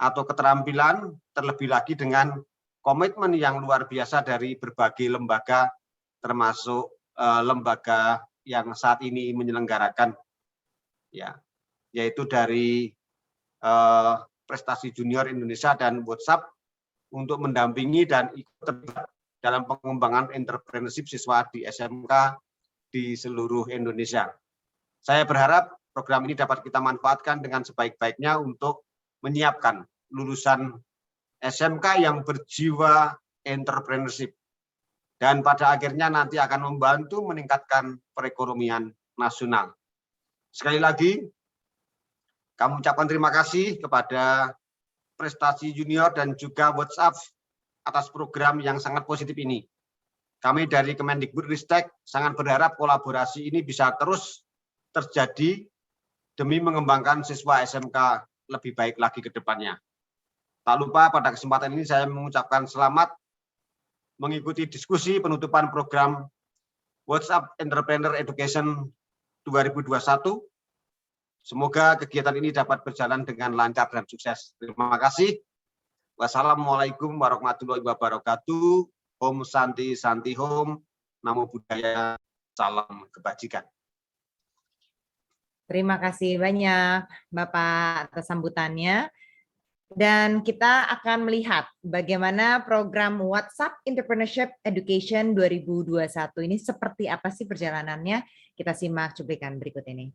atau keterampilan, terlebih lagi dengan komitmen yang luar biasa dari berbagai lembaga, termasuk lembaga yang saat ini menyelenggarakan, ya, yaitu dari Prestasi Junior Indonesia dan WhatsApp untuk mendampingi dan ikut terlibat dalam pengembangan entrepreneurship siswa di SMK di seluruh Indonesia. Saya berharap program ini dapat kita manfaatkan dengan sebaik-baiknya untuk menyiapkan lulusan SMK yang berjiwa entrepreneurship dan pada akhirnya nanti akan membantu meningkatkan perekonomian nasional. Sekali lagi, kami ucapkan terima kasih kepada Prestasi Junior dan juga WhatsApp atas program yang sangat positif ini. Kami dari Kemendikbudristek sangat berharap kolaborasi ini bisa terus terjadi demi mengembangkan siswa SMK lebih baik lagi ke depannya. Tak lupa pada kesempatan ini saya mengucapkan selamat mengikuti diskusi penutupan program WhatsApp Entrepreneur Education 2021. Semoga kegiatan ini dapat berjalan dengan lancar dan sukses. Terima kasih. Wassalamualaikum warahmatullahi wabarakatuh. Om Santi Santi Hom. Namo Buddhaya. Salam kebajikan. Terima kasih banyak Bapak atas sambutannya. Dan kita akan melihat bagaimana program WhatsApp Entrepreneurship Education 2021 ini seperti apa sih perjalanannya. Kita simak cuplikan berikut ini.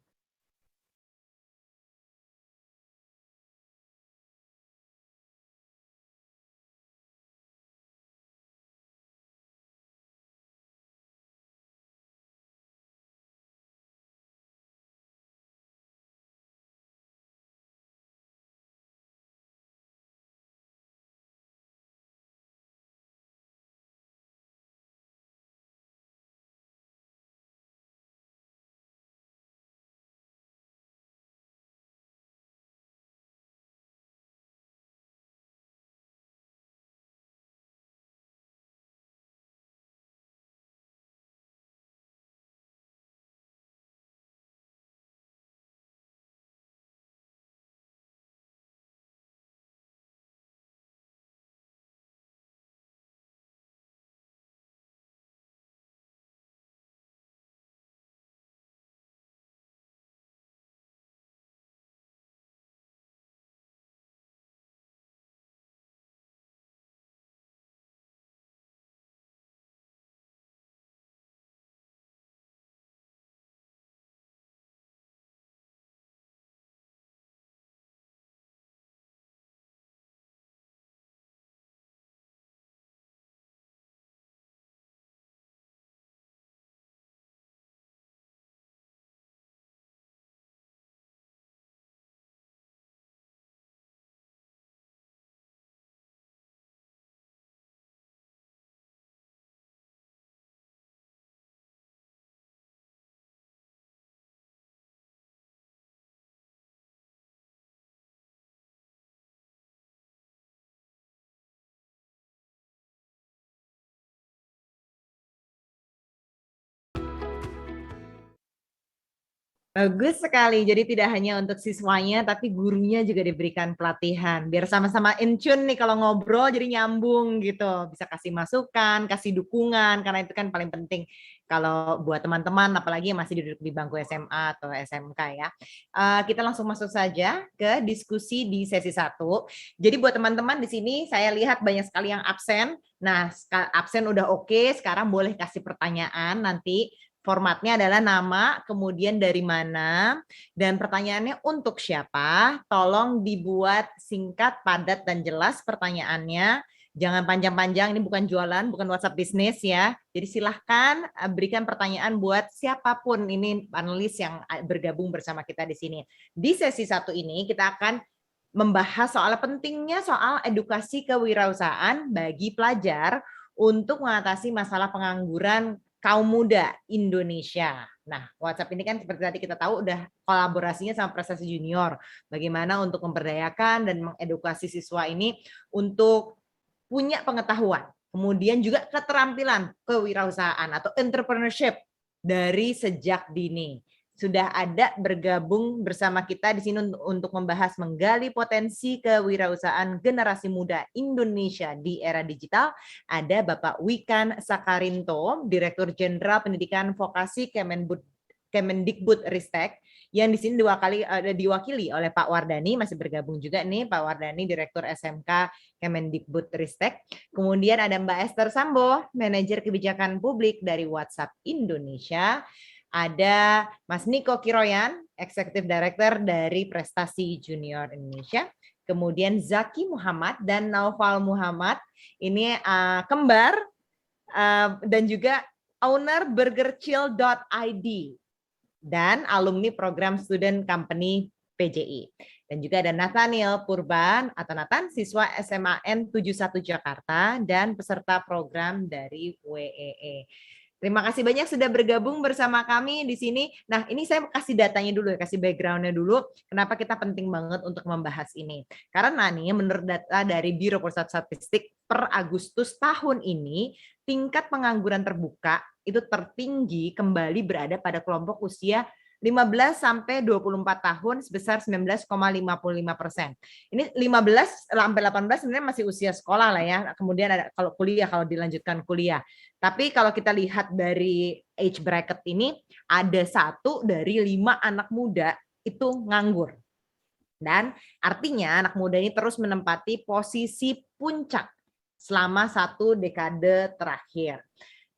Bagus sekali. Jadi tidak hanya untuk siswanya, tapi gurunya juga diberikan pelatihan. Biar sama-sama in tune nih kalau ngobrol, jadi nyambung gitu. Bisa kasih masukan, kasih dukungan, karena itu kan paling penting kalau buat teman-teman, apalagi yang masih duduk di bangku SMA atau SMK ya. Kita langsung masuk saja ke diskusi di sesi 1. Jadi buat teman-teman di sini, saya lihat banyak sekali yang absen. Nah, absen udah oke, sekarang boleh kasih pertanyaan nanti. Formatnya adalah nama, kemudian dari mana, dan pertanyaannya untuk siapa. Tolong dibuat singkat, padat, dan jelas pertanyaannya. Jangan panjang-panjang, ini bukan jualan, bukan WhatsApp bisnis ya. Jadi silahkan berikan pertanyaan buat siapapun ini panelis yang bergabung bersama kita di sini. Di sesi 1 ini kita akan membahas soal pentingnya soal edukasi kewirausahaan bagi pelajar untuk mengatasi masalah pengangguran kaum muda Indonesia. Nah, WhatsApp ini kan seperti tadi kita tahu udah kolaborasinya sama Prestasi Junior. Bagaimana untuk memberdayakan dan mengedukasi siswa ini untuk punya pengetahuan, kemudian juga keterampilan kewirausahaan atau entrepreneurship dari sejak dini. sudah ada bergabung bersama kita di sini untuk membahas menggali potensi kewirausahaan generasi muda Indonesia di era digital. Ada Bapak Wikan Sakarinto, Direktur Jenderal Pendidikan Vokasi Kemendikbud Ristek, yang di sini diwakili oleh Pak Wardani, masih bergabung juga nih Pak Wardani, Direktur SMK Kemendikbud Ristek. Kemudian ada Mbak Esther Sambo, Manajer Kebijakan Publik dari WhatsApp Indonesia. Ada Mas Niko Kiroyan, Eksekutif Director dari Prestasi Junior Indonesia. Kemudian Zaki Muhammad dan Naufal Muhammad, ini kembar dan juga owner burgerchill.id dan alumni program Student Company PJI. Dan juga ada Nathaniel Purban atau Nathan, siswa SMAN 71 Jakarta dan peserta program dari WEE. Terima kasih banyak sudah bergabung bersama kami di sini. Nah, ini saya kasih datanya dulu ya, kasih background-nya dulu. Kenapa kita penting banget untuk membahas ini? Karena nih, menurut data dari Biro Pusat Statistik per Agustus tahun ini, tingkat pengangguran terbuka itu tertinggi kembali berada pada kelompok usia 15 sampai 24 tahun sebesar 19,55%. Ini 15 sampai 18 sebenarnya masih usia sekolah lah ya. Kemudian ada kalau kuliah, kalau dilanjutkan kuliah. Tapi kalau kita lihat dari age bracket ini, ada 1 dari 5 anak muda itu nganggur. Dan artinya anak muda ini terus menempati posisi puncak selama 1 dekade terakhir.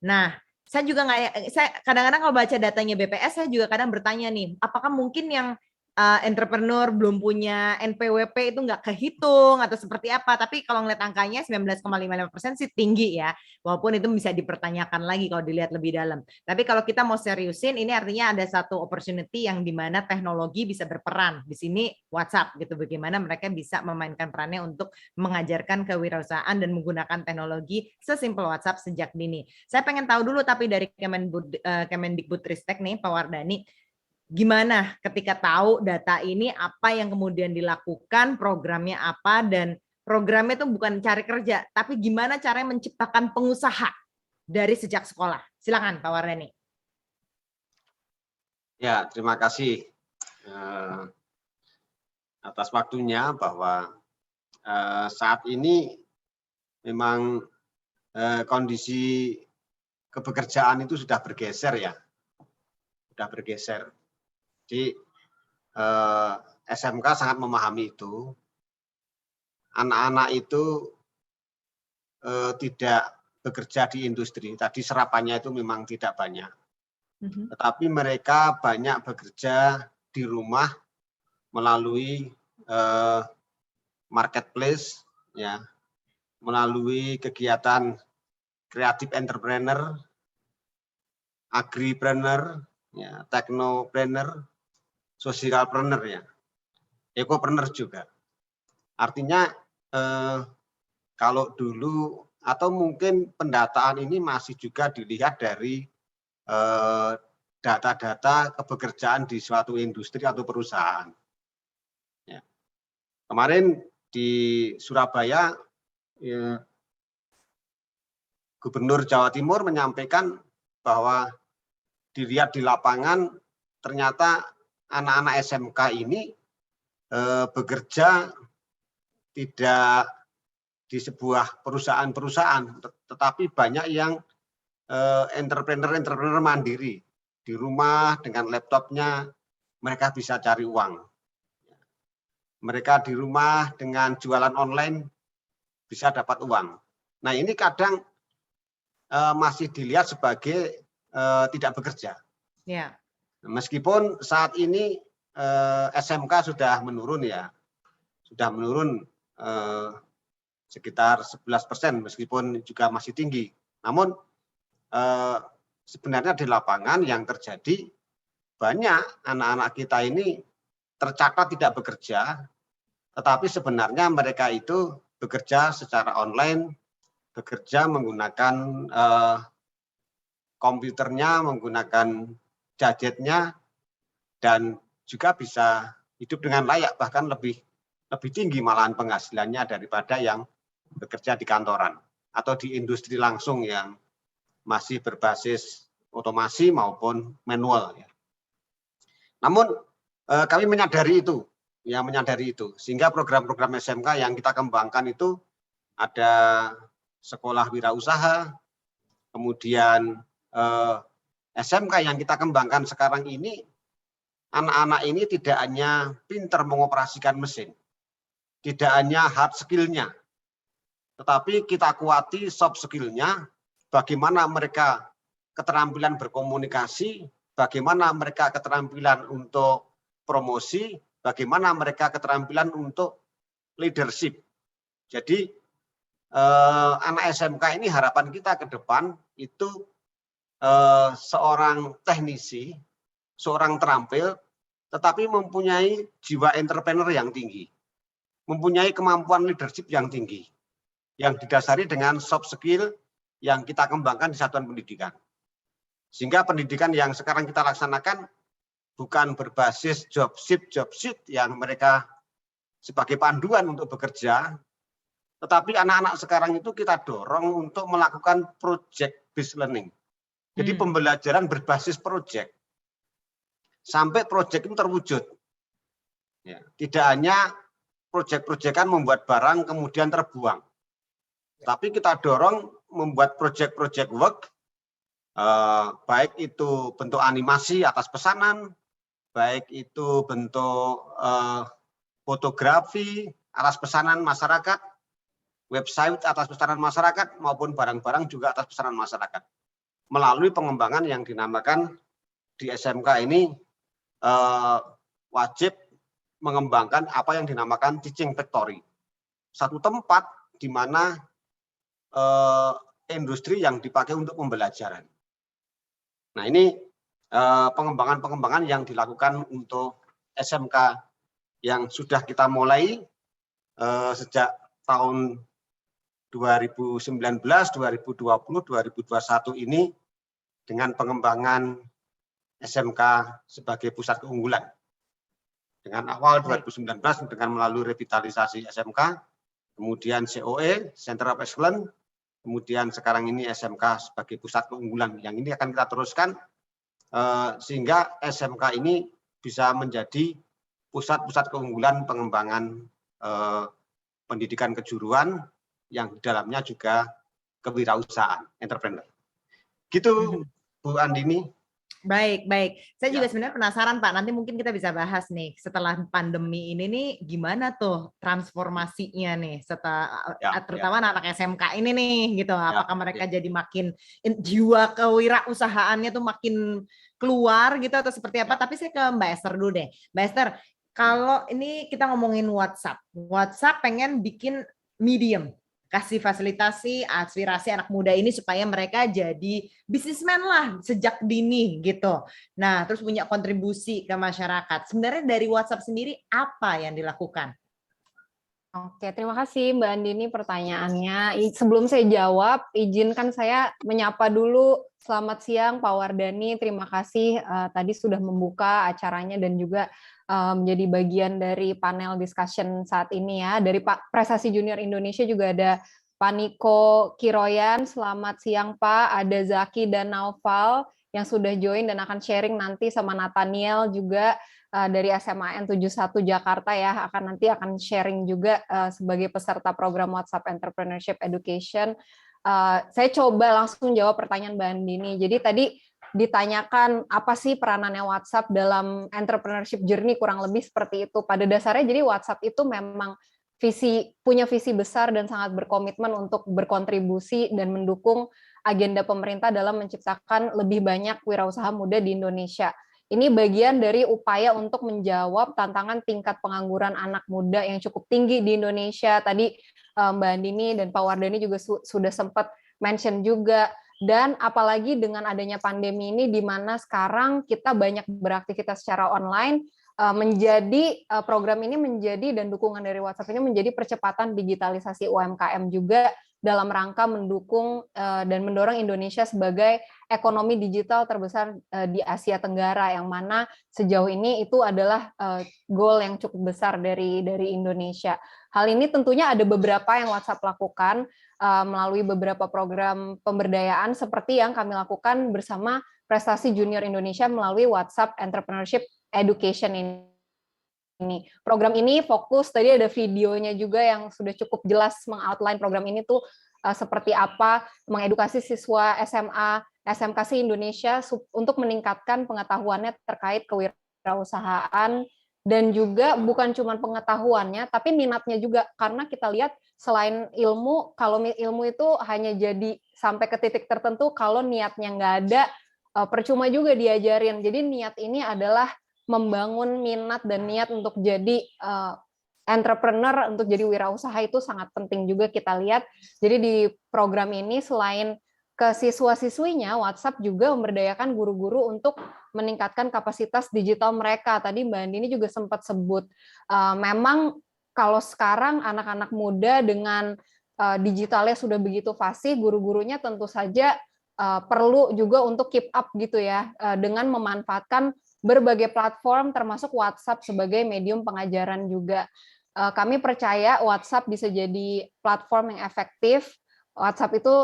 Nah, saya juga saya kadang-kadang kalau baca datanya BPS, saya juga kadang bertanya nih, apakah mungkin yang entrepreneur belum punya NPWP itu nggak kehitung atau seperti apa? Tapi kalau ngeliat angkanya 19,55% sih tinggi ya, walaupun itu bisa dipertanyakan lagi kalau dilihat lebih dalam. Tapi kalau kita mau seriusin, ini artinya ada satu opportunity yang dimana teknologi bisa berperan. Di sini WhatsApp gitu, bagaimana mereka bisa memainkan perannya untuk mengajarkan kewirausahaan dan menggunakan teknologi sesimpel WhatsApp sejak dini. Saya pengen tahu dulu tapi dari Kemendikbud Ristek nih, Pak Wardani, gimana ketika tahu data ini, apa yang kemudian dilakukan, programnya apa, dan programnya itu bukan cari kerja, tapi gimana caranya menciptakan pengusaha dari sejak sekolah. Silakan Pak Wardani. Ya, terima kasih atas waktunya, bahwa saat ini memang kondisi kepekerjaan itu sudah bergeser ya, sudah bergeser. Jadi SMK sangat memahami itu. Anak-anak itu tidak bekerja di industri. Tadi serapannya itu memang tidak banyak. Tetapi mereka banyak bekerja di rumah melalui marketplace, ya, melalui kegiatan kreatif entrepreneur, agripreneur, ya, teknopreneur, socialpreneur, ya, ekopreneur juga. Artinya kalau dulu atau mungkin pendataan ini masih juga dilihat dari data-data kepekerjaan di suatu industri atau perusahaan. Ya. Kemarin di Surabaya, ya, Gubernur Jawa Timur menyampaikan bahwa dilihat di lapangan ternyata anak-anak SMK ini bekerja tidak di sebuah perusahaan-perusahaan, tetapi banyak yang entrepreneur mandiri di rumah dengan laptopnya, mereka bisa cari uang. Mereka di rumah dengan jualan online bisa dapat uang. Nah, ini kadang masih dilihat sebagai tidak bekerja. Ya. Meskipun saat ini SMK sudah menurun ya, sudah menurun sekitar 11%, meskipun juga masih tinggi. Namun sebenarnya di lapangan yang terjadi, banyak anak-anak kita ini tercatat tidak bekerja, tetapi sebenarnya mereka itu bekerja secara online, bekerja menggunakan komputernya, menggunakan gadgetnya, dan juga bisa hidup dengan layak, bahkan lebih tinggi malahan penghasilannya daripada yang bekerja di kantoran atau di industri langsung yang masih berbasis otomasi maupun manual. Ya. Namun kami menyadari itu, sehingga program-program SMK yang kita kembangkan itu ada sekolah wirausaha, kemudian SMK yang kita kembangkan sekarang ini, anak-anak ini tidak hanya pintar mengoperasikan mesin, tidak hanya hard skill-nya, tetapi kita kuati soft skill-nya, bagaimana mereka keterampilan berkomunikasi, bagaimana mereka keterampilan untuk promosi, bagaimana mereka keterampilan untuk leadership. Jadi anak SMK ini harapan kita ke depan itu seorang teknisi, seorang terampil, tetapi mempunyai jiwa entrepreneur yang tinggi, mempunyai kemampuan leadership yang tinggi, yang didasari dengan soft skill yang kita kembangkan di satuan pendidikan. Sehingga pendidikan yang sekarang kita laksanakan bukan berbasis job sheet yang mereka sebagai panduan untuk bekerja, tetapi anak-anak sekarang itu kita dorong untuk melakukan project based learning. Jadi pembelajaran berbasis project. Sampai project itu terwujud. Ya, tidak hanya project-projectan membuat barang kemudian terbuang. Tapi kita dorong membuat project-project work, baik itu bentuk animasi atas pesanan, baik itu bentuk fotografi atas pesanan masyarakat, website atas pesanan masyarakat, maupun barang-barang juga atas pesanan masyarakat. Melalui pengembangan yang dinamakan di SMK ini wajib mengembangkan apa yang dinamakan teaching factory. Satu tempat di mana industri yang dipakai untuk pembelajaran. Nah, ini pengembangan-pengembangan yang dilakukan untuk SMK yang sudah kita mulai sejak tahun 2019, 2020, 2021 ini dengan pengembangan SMK sebagai pusat keunggulan. Dengan awal 2019 dengan melalui revitalisasi SMK, kemudian COE, Center of Excellence, kemudian sekarang ini SMK sebagai pusat keunggulan. Yang ini akan kita teruskan sehingga SMK ini bisa menjadi pusat-pusat keunggulan pengembangan pendidikan kejuruan yang di dalamnya juga kewirausahaan, entrepreneur. Gitu, Bu Andini. Baik, baik. Saya juga sebenarnya penasaran, Pak. Nanti mungkin kita bisa bahas nih, setelah pandemi ini nih, gimana tuh transformasinya nih, terutama anak SMK ini nih, gitu. Apakah mereka jadi makin jiwa kewirausahaannya tuh makin keluar gitu atau seperti apa? Tapi saya ke Mbak Esther dulu deh. Mbak Esther, kalau ini kita ngomongin WhatsApp pengen bikin medium, kasih fasilitasi aspirasi anak muda ini supaya mereka jadi bisnismen lah sejak dini gitu. Nah, terus punya kontribusi ke masyarakat. Sebenarnya dari WhatsApp sendiri apa yang dilakukan? Oke, terima kasih Mbak Andini pertanyaannya. Sebelum saya jawab, izinkan saya menyapa dulu. Selamat siang Pak Wardani, terima kasih tadi sudah membuka acaranya dan juga menjadi bagian dari panel discussion saat ini ya. Dari Pak Prestasi Junior Indonesia juga ada Pak Niko Kiroyan, selamat siang Pak. Ada Zaki dan Naufal yang sudah join dan akan sharing nanti sama Nathaniel juga dari SMAN 71 Jakarta ya, nanti akan sharing juga sebagai peserta program WhatsApp Entrepreneurship Education. Saya coba langsung jawab pertanyaan Mbak Andini. Jadi tadi ditanyakan apa sih peranannya WhatsApp dalam entrepreneurship journey, kurang lebih seperti itu. Pada dasarnya jadi WhatsApp itu memang punya visi besar dan sangat berkomitmen untuk berkontribusi dan mendukung agenda pemerintah dalam menciptakan lebih banyak wirausaha muda di Indonesia. Ini bagian dari upaya untuk menjawab tantangan tingkat pengangguran anak muda yang cukup tinggi di Indonesia. Tadi Mbak Andini dan Pak Wardani juga sudah sempat mention juga. Dan apalagi dengan adanya pandemi ini, di mana sekarang kita banyak beraktivitas secara online, menjadi program ini menjadi dan dukungan dari WhatsApp ini menjadi percepatan digitalisasi UMKM juga dalam rangka mendukung dan mendorong Indonesia sebagai ekonomi digital terbesar di Asia Tenggara, yang mana sejauh ini itu adalah goal yang cukup besar dari Indonesia. Hal ini tentunya ada beberapa yang WhatsApp lakukan melalui beberapa program pemberdayaan seperti yang kami lakukan bersama Prestasi Junior Indonesia melalui WhatsApp Entrepreneurship Education ini. Program ini fokus, tadi ada videonya juga yang sudah cukup jelas mengoutline program ini tuh seperti apa, mengedukasi siswa SMA, SMK se-Indonesia untuk meningkatkan pengetahuannya terkait kewirausahaan, dan juga bukan cuma pengetahuannya, tapi minatnya juga, karena kita lihat selain ilmu, kalau ilmu itu hanya jadi sampai ke titik tertentu, kalau niatnya nggak ada, percuma juga diajarin. Jadi niat ini adalah membangun minat dan niat untuk jadi entrepreneur, untuk jadi wirausaha itu sangat penting juga kita lihat. Jadi di program ini selain ke siswa-siswinya, WhatsApp juga memberdayakan guru-guru untuk meningkatkan kapasitas digital mereka. Tadi Mbak Andini juga sempat sebut, memang kalau sekarang anak-anak muda dengan digitalnya sudah begitu fasih, guru-gurunya tentu saja perlu juga untuk keep up gitu ya, dengan memanfaatkan berbagai platform termasuk WhatsApp sebagai medium pengajaran juga. Kami percaya WhatsApp bisa jadi platform yang efektif. WhatsApp itu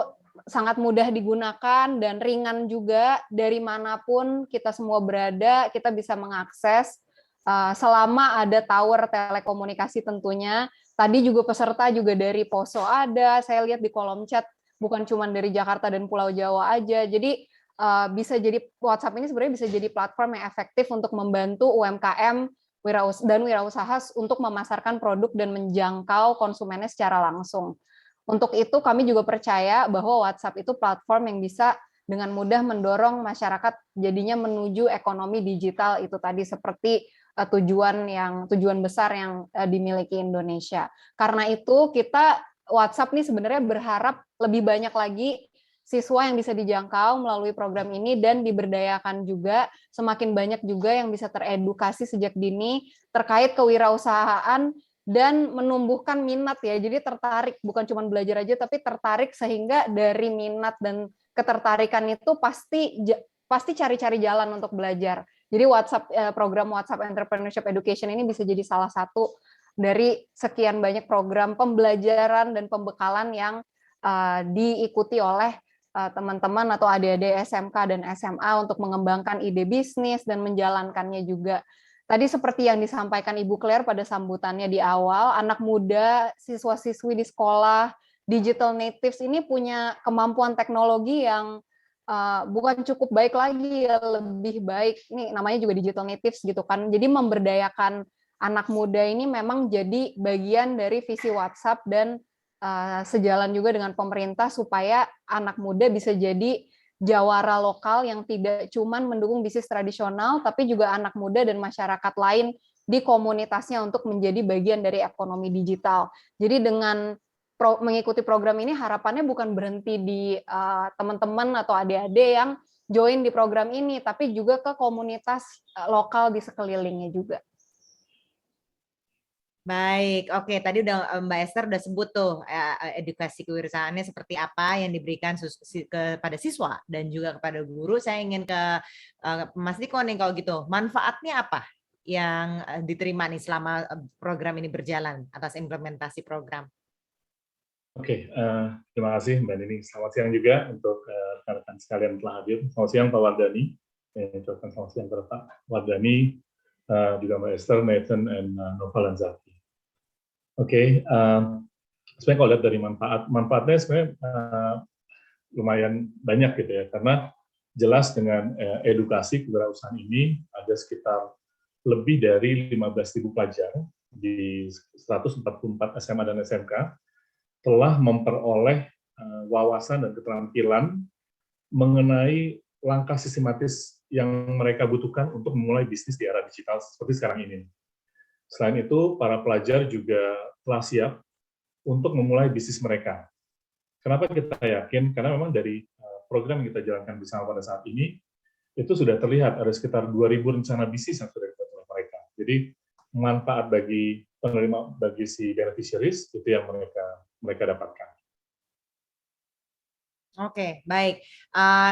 sangat mudah digunakan dan ringan juga, dari manapun kita semua berada, kita bisa mengakses selama ada tower telekomunikasi tentunya. Tadi juga peserta juga dari Poso ada, saya lihat di kolom chat bukan cuma dari Jakarta dan Pulau Jawa aja. Jadi bisa jadi WhatsApp ini sebenarnya bisa jadi platform yang efektif untuk membantu UMKM dan wirausaha untuk memasarkan produk dan menjangkau konsumennya secara langsung. Untuk itu kami juga percaya bahwa WhatsApp itu platform yang bisa dengan mudah mendorong masyarakat jadinya menuju ekonomi digital itu tadi, seperti tujuan besar yang dimiliki Indonesia. Karena itu kita WhatsApp nih sebenarnya berharap lebih banyak lagi siswa yang bisa dijangkau melalui program ini dan diberdayakan juga, semakin banyak juga yang bisa teredukasi sejak dini terkait kewirausahaan dan menumbuhkan minat ya. Jadi tertarik, bukan cuma belajar aja tapi tertarik, sehingga dari minat dan ketertarikan itu pasti cari-cari jalan untuk belajar. Jadi program WhatsApp Entrepreneurship Education ini bisa jadi salah satu dari sekian banyak program pembelajaran dan pembekalan yang diikuti oleh teman-teman atau adik-adik SMK dan SMA untuk mengembangkan ide bisnis dan menjalankannya juga. Tadi seperti yang disampaikan Ibu Claire pada sambutannya di awal, anak muda, siswa-siswi di sekolah, digital natives ini punya kemampuan teknologi yang bukan cukup baik lagi, lebih baik. Ini namanya juga digital natives gitu kan. Jadi memberdayakan anak muda ini memang jadi bagian dari visi WhatsApp dan sejalan juga dengan pemerintah supaya anak muda bisa jadi jawara lokal yang tidak cuman mendukung bisnis tradisional, tapi juga anak muda dan masyarakat lain di komunitasnya untuk menjadi bagian dari ekonomi digital. Jadi dengan mengikuti program ini harapannya bukan berhenti di teman-teman atau adik-adik yang join di program ini, tapi juga ke komunitas lokal di sekelilingnya juga. Baik, oke. Tadi udah Mbak Esther udah sebut tuh edukasi kewirausahaannya seperti apa yang diberikan kepada siswa dan juga kepada guru. Saya ingin ke Mas Niko nih kalau gitu. Manfaatnya apa yang diterima nih selama program ini berjalan atas implementasi program? Oke, terima kasih Mbak Nini. Selamat siang juga untuk rekan-rekan sekalian telah hadir. Selamat siang Pak Wardani. Selamat siang Pak Wardani, juga Mbak Esther, Nathan, dan Nova dan Zaki. Oke, sebenarnya kalau lihat dari manfaatnya sebenarnya lumayan banyak gitu ya, karena jelas dengan edukasi kewirausahaan ini ada sekitar lebih dari 15.000 pelajar di 144 SMA dan SMK telah memperoleh wawasan dan keterampilan mengenai langkah sistematis yang mereka butuhkan untuk memulai bisnis di era digital seperti sekarang ini. Selain itu, para pelajar juga telah siap untuk memulai bisnis mereka. Kenapa kita yakin? Karena memang dari program yang kita jalankan bersama pada saat ini, itu sudah terlihat ada sekitar 2.000 rencana bisnis yang sudah dibuat oleh mereka. Jadi, manfaat bagi penerima, bagi si beneficiaries, itu yang mereka dapatkan. Oke, baik.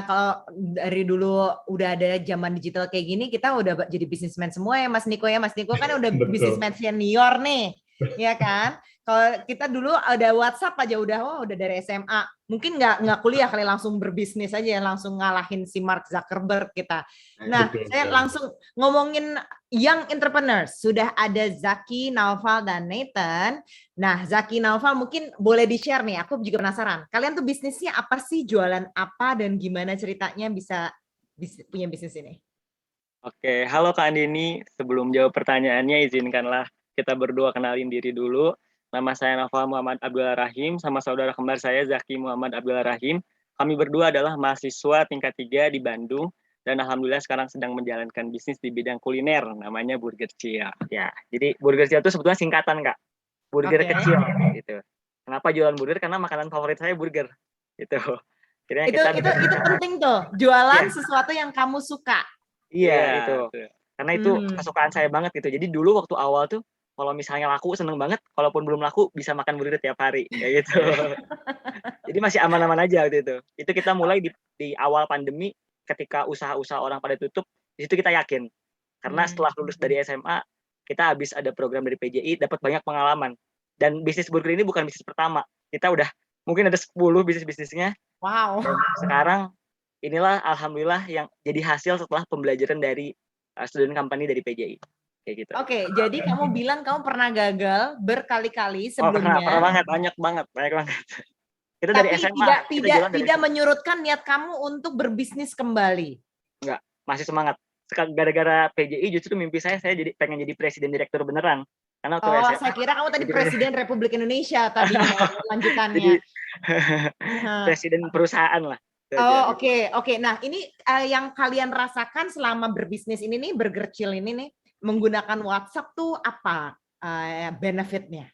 Kalau dari dulu udah ada zaman digital kayak gini, kita udah jadi bisnismen semua ya Mas Niko ya. Mas Niko kan udah bisnismen senior nih. ya kan? Kalau kita dulu ada WhatsApp aja udah dari SMA. Mungkin nggak kuliah kali langsung berbisnis aja, langsung ngalahin si Mark Zuckerberg kita. Nah, Betul saya sekali. langsung ngomongin young entrepreneurs. Sudah ada Zaki, Naufal, dan Nathan. Nah, Zaki, Naufal mungkin boleh di-share nih. Aku juga penasaran. Kalian tuh bisnisnya apa sih? Jualan apa dan gimana ceritanya bisa punya bisnis ini? Oke, halo Kak Andini. Sebelum jawab pertanyaannya, izinkanlah kita berdua kenalin diri dulu. Nama saya Naufal Muhammad Abdullah Rahim, sama saudara kembar saya Zaki Muhammad Abdullah Rahim. Kami berdua adalah mahasiswa tingkat 3 di Bandung, dan alhamdulillah sekarang sedang menjalankan bisnis di bidang kuliner, namanya Burger Cia. Ya, jadi Burger Cia itu sebetulnya singkatan, Kak. Burger Oke. kecil, gitu. Kenapa jualan burger? Karena makanan favorit saya burger, gitu. Akhirnya kita Itu penting tuh, jualan Iya. sesuatu yang kamu suka. Iya, itu. Karena itu kesukaan saya banget gitu. Jadi dulu waktu awal tuh kalau misalnya laku seneng banget, kalaupun belum laku bisa makan burger tiap hari kayak gitu. Jadi masih aman-aman aja waktu itu. Itu kita mulai di awal pandemi ketika usaha-usaha orang pada tutup, di situ kita yakin. Karena setelah lulus dari SMA, kita habis ada program dari PJI, dapat banyak pengalaman. Dan bisnis burger ini bukan bisnis pertama. Kita udah mungkin ada 10 bisnis-bisnisnya. Wow. Dan sekarang inilah alhamdulillah yang jadi hasil setelah pembelajaran dari student company dari PJI. Kayak gitu. Oke, jadi kamu bilang kamu pernah gagal berkali-kali Oh, pernah sebelumnya. banget, banyak banget. Kita dari Tapi SMA. kita jualan dari tidak SMA. menyurutkan niat kamu untuk berbisnis kembali. Enggak, masih semangat. Gara-gara PJI justru mimpi saya jadi pengen jadi presiden direktur beneran. Karena waktu SMA. Saya kira kamu tadi presiden Republik Indonesia tadi lanjutannya. Jadi presiden perusahaan lah. Oh, oke. Nah, ini yang kalian rasakan selama berbisnis ini nih, Burger Chill ini nih, menggunakan WhatsApp tuh apa benefitnya?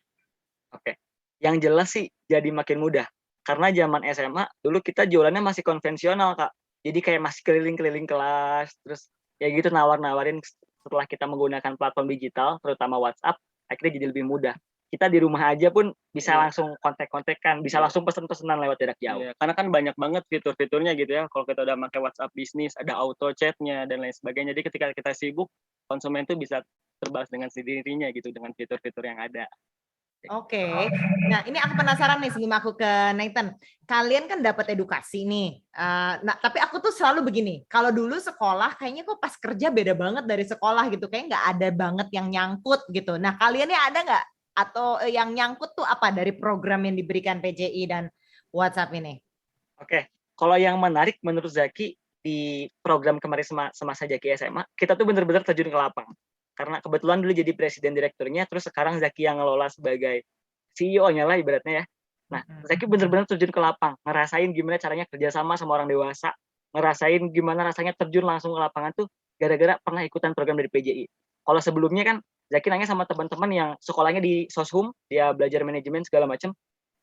Oke. Yang jelas sih jadi makin mudah. Karena zaman SMA dulu kita jualannya masih konvensional, Kak. Jadi kayak masih keliling-keliling kelas, terus ya gitu nawar-nawarin. Setelah kita menggunakan platform digital, terutama WhatsApp, akhirnya jadi lebih mudah. Kita di rumah aja pun bisa langsung kontak-kontakan, bisa langsung pesen-pesenan lewat jarak jauh. Karena kan banyak banget fitur-fiturnya gitu ya. Kalau kita udah pakai WhatsApp bisnis, ada auto chatnya dan lain sebagainya. Jadi ketika kita sibuk, konsumen itu bisa terbalas dengan sendirinya gitu dengan fitur-fitur yang ada. Oke. Nah, ini aku penasaran nih sebelum aku ke Nathan. Kalian kan dapat edukasi nih. Nah, tapi aku tuh selalu begini. Kalau dulu sekolah, kayaknya kok pas kerja beda banget dari sekolah gitu. Kayaknya nggak ada banget yang nyangkut gitu. Nah, kaliannya ada nggak? Atau yang nyangkut tuh apa dari program yang diberikan PJI dan WhatsApp ini? Oke. Kalau yang menarik menurut Zaki di program kemarin semasa Zaki SMA, kita tuh benar-benar terjun ke lapang. Karena kebetulan dulu jadi presiden direkturnya, terus sekarang Zaki yang ngelola sebagai CEO-nya lah ibaratnya ya. Nah, Zaki benar-benar terjun ke lapang, ngerasain gimana caranya kerjasama sama orang dewasa, ngerasain gimana rasanya terjun langsung ke lapangan tuh gara-gara pernah ikutan program dari PJI. Kalau sebelumnya kan Zaki nanya sama teman-teman yang sekolahnya di Soshum, dia belajar manajemen segala macam,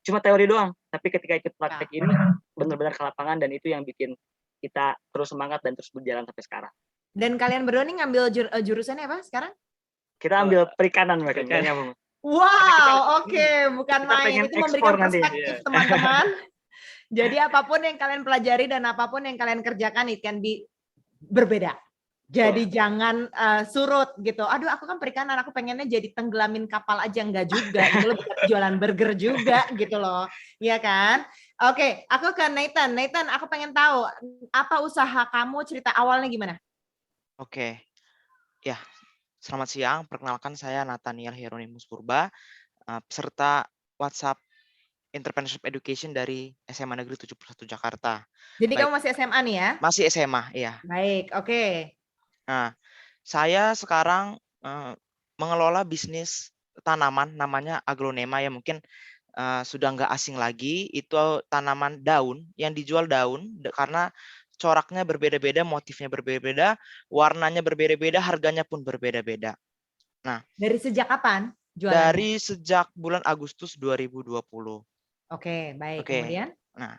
cuma teori doang. Tapi ketika ikut praktek ini benar-benar ke lapangan dan itu yang bikin kita terus semangat dan terus berjalan sampai sekarang. Dan kalian berdua nih ngambil jurusannya apa sekarang? Kita ambil perikanan makanya. Wow, oke, bukan kita main. Itu memberikan perspektif teman-teman. Jadi apapun yang kalian pelajari dan apapun yang kalian kerjakan it can be berbeda. Jadi jangan surut gitu. Aduh, aku kan perikanan, aku pengennya jadi tenggelamin kapal aja, enggak juga. Itu lo bisa jualan burger juga gitu loh. Iya kan? Oke, aku ke Nathan. Nathan, aku pengen tahu apa usaha kamu, cerita awalnya gimana? Oke. Ya, selamat siang. Perkenalkan saya Nathaniel Hieronymus Purba, peserta WhatsApp Entrepreneurship Education dari SMA Negeri 71 Jakarta. Jadi kamu masih SMA nih ya? Masih SMA, iya. Baik, oke. Nah, saya sekarang mengelola bisnis tanaman namanya aglonema ya, mungkin sudah nggak asing lagi. Itu tanaman daun yang dijual daun karena coraknya berbeda-beda, motifnya berbeda-beda, warnanya berbeda-beda, harganya pun berbeda-beda. Nah, dari sejak kapan jualannya? Dari sejak bulan Agustus 2020. Oke, baik. Oke. Kemudian? Nah,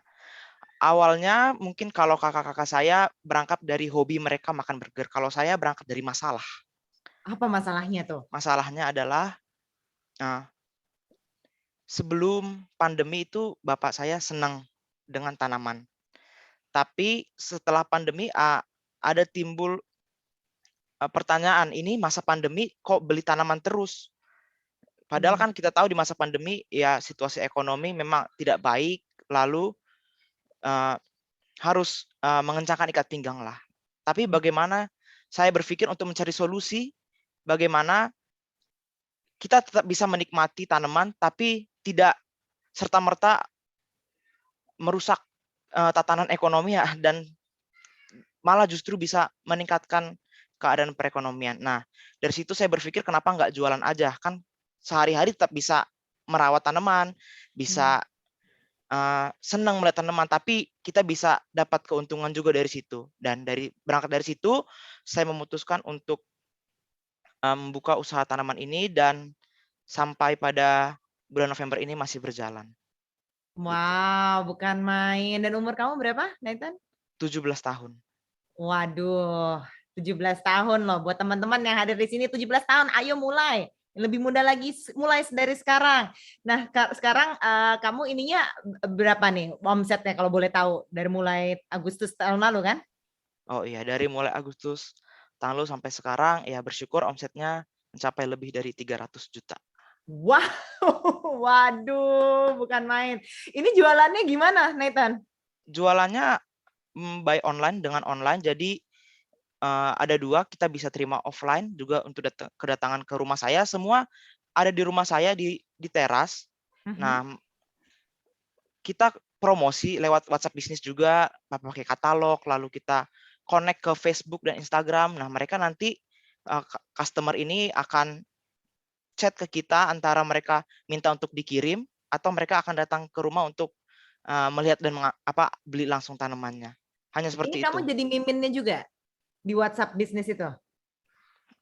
awalnya mungkin kalau kakak-kakak saya berangkat dari hobi mereka makan burger. Kalau saya berangkat dari masalah. Apa masalahnya tuh? Masalahnya adalah sebelum pandemi itu bapak saya senang dengan tanaman. Tapi setelah pandemi ada timbul pertanyaan, ini masa pandemi kok beli tanaman terus? Padahal kan kita tahu di masa pandemi ya situasi ekonomi memang tidak baik, lalu harus mengencangkan ikat pinggang lah. Tapi bagaimana saya berpikir untuk mencari solusi, bagaimana kita tetap bisa menikmati tanaman, tapi tidak serta-merta merusak tatanan ekonomi ya, dan malah justru bisa meningkatkan keadaan perekonomian. Nah, dari situ saya berpikir kenapa nggak jualan aja, kan sehari-hari tetap bisa merawat tanaman, bisa senang melihat tanaman, tapi kita bisa dapat keuntungan juga dari situ. Dan berangkat dari situ, saya memutuskan untuk membuka usaha tanaman ini, dan sampai pada bulan November ini masih berjalan. Wow, bukan main. Dan umur kamu berapa, Nathan? 17 tahun. Waduh, 17 tahun loh. Buat teman-teman yang hadir di sini 17 tahun, ayo mulai. Lebih muda lagi, mulai dari sekarang. Nah, sekarang kamu ininya berapa nih omsetnya kalau boleh tahu? Dari mulai Agustus tahun lalu kan? Oh iya, dari mulai Agustus tahun lalu sampai sekarang, ya bersyukur omsetnya mencapai lebih dari 300 juta. Wow, waduh, bukan main. Ini jualannya gimana, Nathan? Jualannya by online dengan online, jadi ada dua, kita bisa terima offline juga untuk kedatangan ke rumah saya, semua ada di rumah saya di teras. Nah, kita promosi lewat WhatsApp bisnis juga, pakai katalog, lalu kita connect ke Facebook dan Instagram. Nah, mereka nanti customer ini akan chat ke kita, antara mereka minta untuk dikirim atau mereka akan datang ke rumah untuk melihat dan beli langsung tanamannya. Hanya seperti ini kamu itu. jadi miminnya juga di WhatsApp bisnis itu?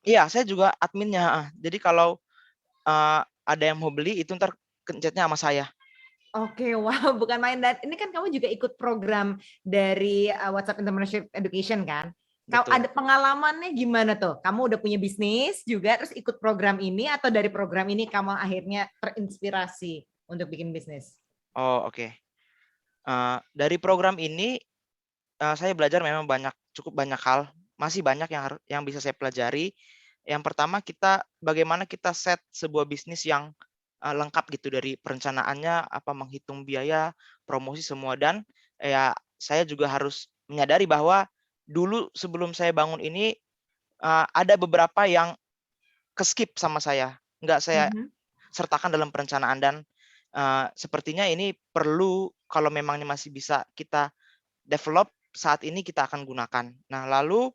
Iya, saya juga adminnya. Jadi kalau ada yang mau beli, itu ntar chatnya sama saya. Oke, wow, bukan main. Dan ini kan kamu juga ikut program dari WhatsApp Entrepreneurship Education kan? Kau ada pengalamannya gimana tuh? Kamu udah punya bisnis juga, terus ikut program ini, atau dari program ini kamu akhirnya terinspirasi untuk bikin bisnis? Oh, oke. Dari program ini saya belajar memang cukup banyak hal. Masih banyak yang bisa saya pelajari. Yang pertama, bagaimana kita set sebuah bisnis yang lengkap gitu, dari perencanaannya, menghitung biaya, promosi semua, dan ya saya juga harus menyadari bahwa dulu sebelum saya bangun ini ada beberapa yang keskip sama saya, nggak saya sertakan dalam perencanaan, dan sepertinya ini perlu, kalau memang ini masih bisa kita develop, saat ini kita akan gunakan. Nah, lalu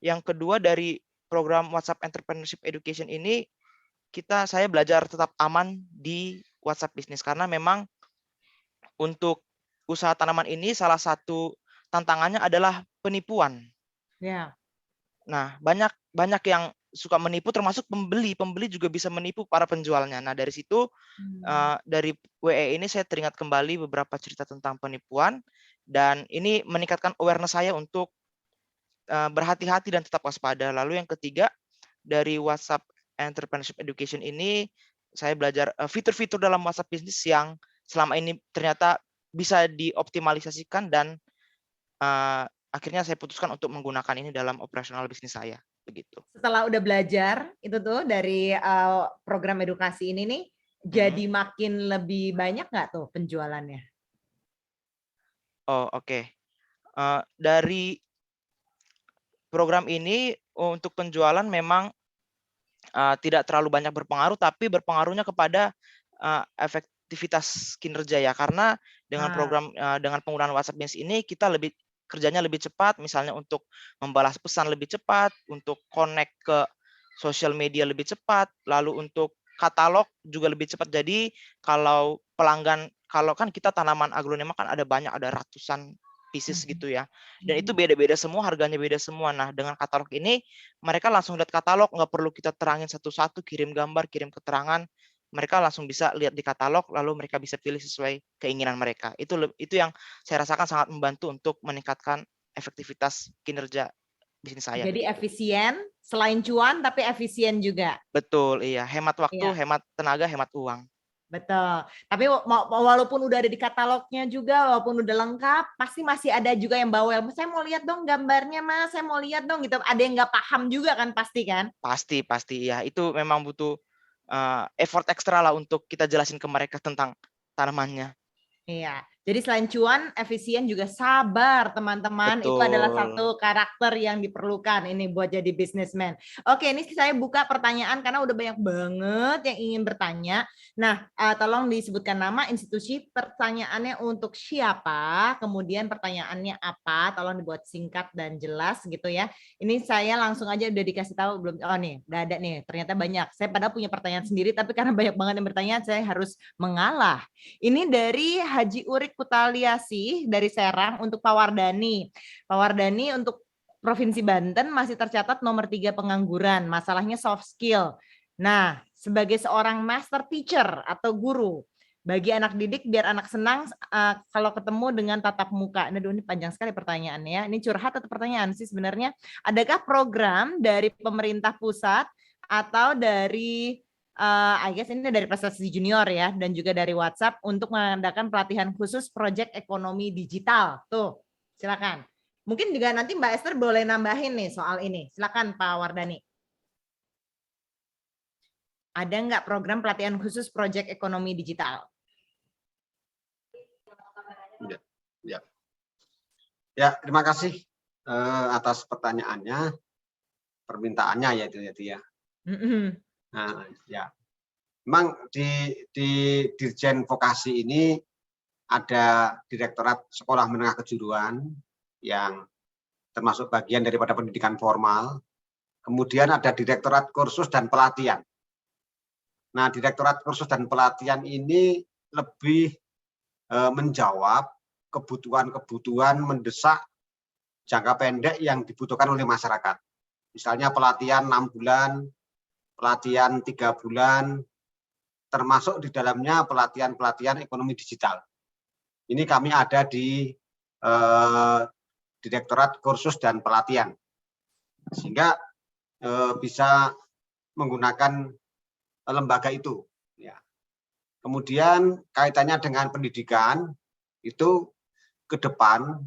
yang kedua, dari program WhatsApp Entrepreneurship Education ini, saya belajar tetap aman di WhatsApp bisnis, karena memang untuk usaha tanaman ini salah satu tantangannya adalah penipuan. Ya. Nah, banyak yang suka menipu, termasuk pembeli. Pembeli juga bisa menipu para penjualnya. Nah, dari situ dari WE ini saya teringat kembali beberapa cerita tentang penipuan, dan ini meningkatkan awareness saya untuk berhati-hati dan tetap waspada. Lalu yang ketiga, dari WhatsApp Entrepreneurship Education ini, saya belajar fitur-fitur dalam WhatsApp bisnis yang selama ini ternyata bisa dioptimalisasikan, dan akhirnya saya putuskan untuk menggunakan ini dalam operasional bisnis saya. Begitu. Setelah udah belajar itu tuh dari program edukasi ini nih, jadi makin lebih banyak nggak tuh penjualannya? Oh, oke. Dari program ini untuk penjualan memang tidak terlalu banyak berpengaruh, tapi berpengaruhnya kepada efektivitas kinerja ya, karena dengan program dengan penggunaan WhatsApp Business ini kita kerjanya lebih cepat, misalnya untuk membalas pesan lebih cepat, untuk connect ke sosial media lebih cepat, lalu untuk katalog juga lebih cepat. Jadi kalau pelanggan, kalau kan kita tanaman aglonema kan ada banyak, ada ratusan pieces gitu ya, dan itu beda-beda semua, harganya beda semua. Nah, dengan katalog ini mereka langsung lihat katalog, nggak perlu kita terangin satu-satu, kirim gambar, kirim keterangan, mereka langsung bisa lihat di katalog, lalu mereka bisa pilih sesuai keinginan mereka. Itu yang saya rasakan sangat membantu untuk meningkatkan efektivitas kinerja bisnis saya. Jadi efisien, selain cuan tapi efisien juga. Betul, iya. Hemat waktu, hemat tenaga, hemat uang. Betul. Tapi walaupun udah ada di katalognya juga, walaupun udah lengkap, pasti masih ada juga yang bawel. Saya mau lihat dong gambarnya, Mas. Saya mau lihat dong gitu. Ada yang nggak paham juga kan, pasti kan? Pasti ya. Itu memang butuh effort ekstra lah untuk kita jelasin ke mereka tentang tanamannya. Iya, jadi selain cuan, efisien juga sabar, teman-teman. Itu adalah Betul. satu karakter yang diperlukan ini buat jadi businessman. Oke, ini saya buka pertanyaan karena udah banyak banget yang ingin bertanya. Nah, tolong disebutkan nama, institusi, pertanyaannya untuk siapa, kemudian pertanyaannya apa, tolong dibuat singkat dan jelas gitu ya. Ini saya langsung aja udah dikasih tahu belum? Oh nih, udah ada nih. Ternyata banyak. Saya padahal punya pertanyaan sendiri, tapi karena banyak banget yang bertanya, saya harus mengalah. Ini dari Haji Urik Kutaliasih dari Serang untuk Pak Wardani. Pak Wardani untuk Provinsi Banten masih tercatat nomor 3 pengangguran. Masalahnya soft skill. Nah, sebagai seorang master teacher atau guru, bagi anak didik biar anak senang kalau ketemu dengan tatap muka. Nah, ini panjang sekali pertanyaannya. Ini curhat atau pertanyaan sih sebenarnya. Adakah program dari pemerintah pusat atau dari I guess ini dari Prestasi Junior ya, dan juga dari WhatsApp untuk mengadakan pelatihan khusus proyek ekonomi digital. Tuh, silakan. Mungkin juga nanti Mbak Esther boleh nambahin nih soal ini. Silakan Pak Wardani. Ada nggak program pelatihan khusus proyek ekonomi digital? Ya, terima kasih atas pertanyaannya, permintaannya ya itu ya. Nah, ya, memang di Dirjen Vokasi ini ada Direktorat Sekolah Menengah Kejuruan yang termasuk bagian daripada pendidikan formal. Kemudian ada Direktorat Kursus dan Pelatihan. Nah, Direktorat Kursus dan Pelatihan ini lebih menjawab kebutuhan-kebutuhan mendesak jangka pendek yang dibutuhkan oleh masyarakat. Misalnya pelatihan 6 bulan, pelatihan 3 bulan, termasuk di dalamnya pelatihan-pelatihan ekonomi digital. Ini kami ada di Direktorat Kursus dan Pelatihan, sehingga bisa menggunakan lembaga itu. Ya. Kemudian kaitannya dengan pendidikan, itu ke depan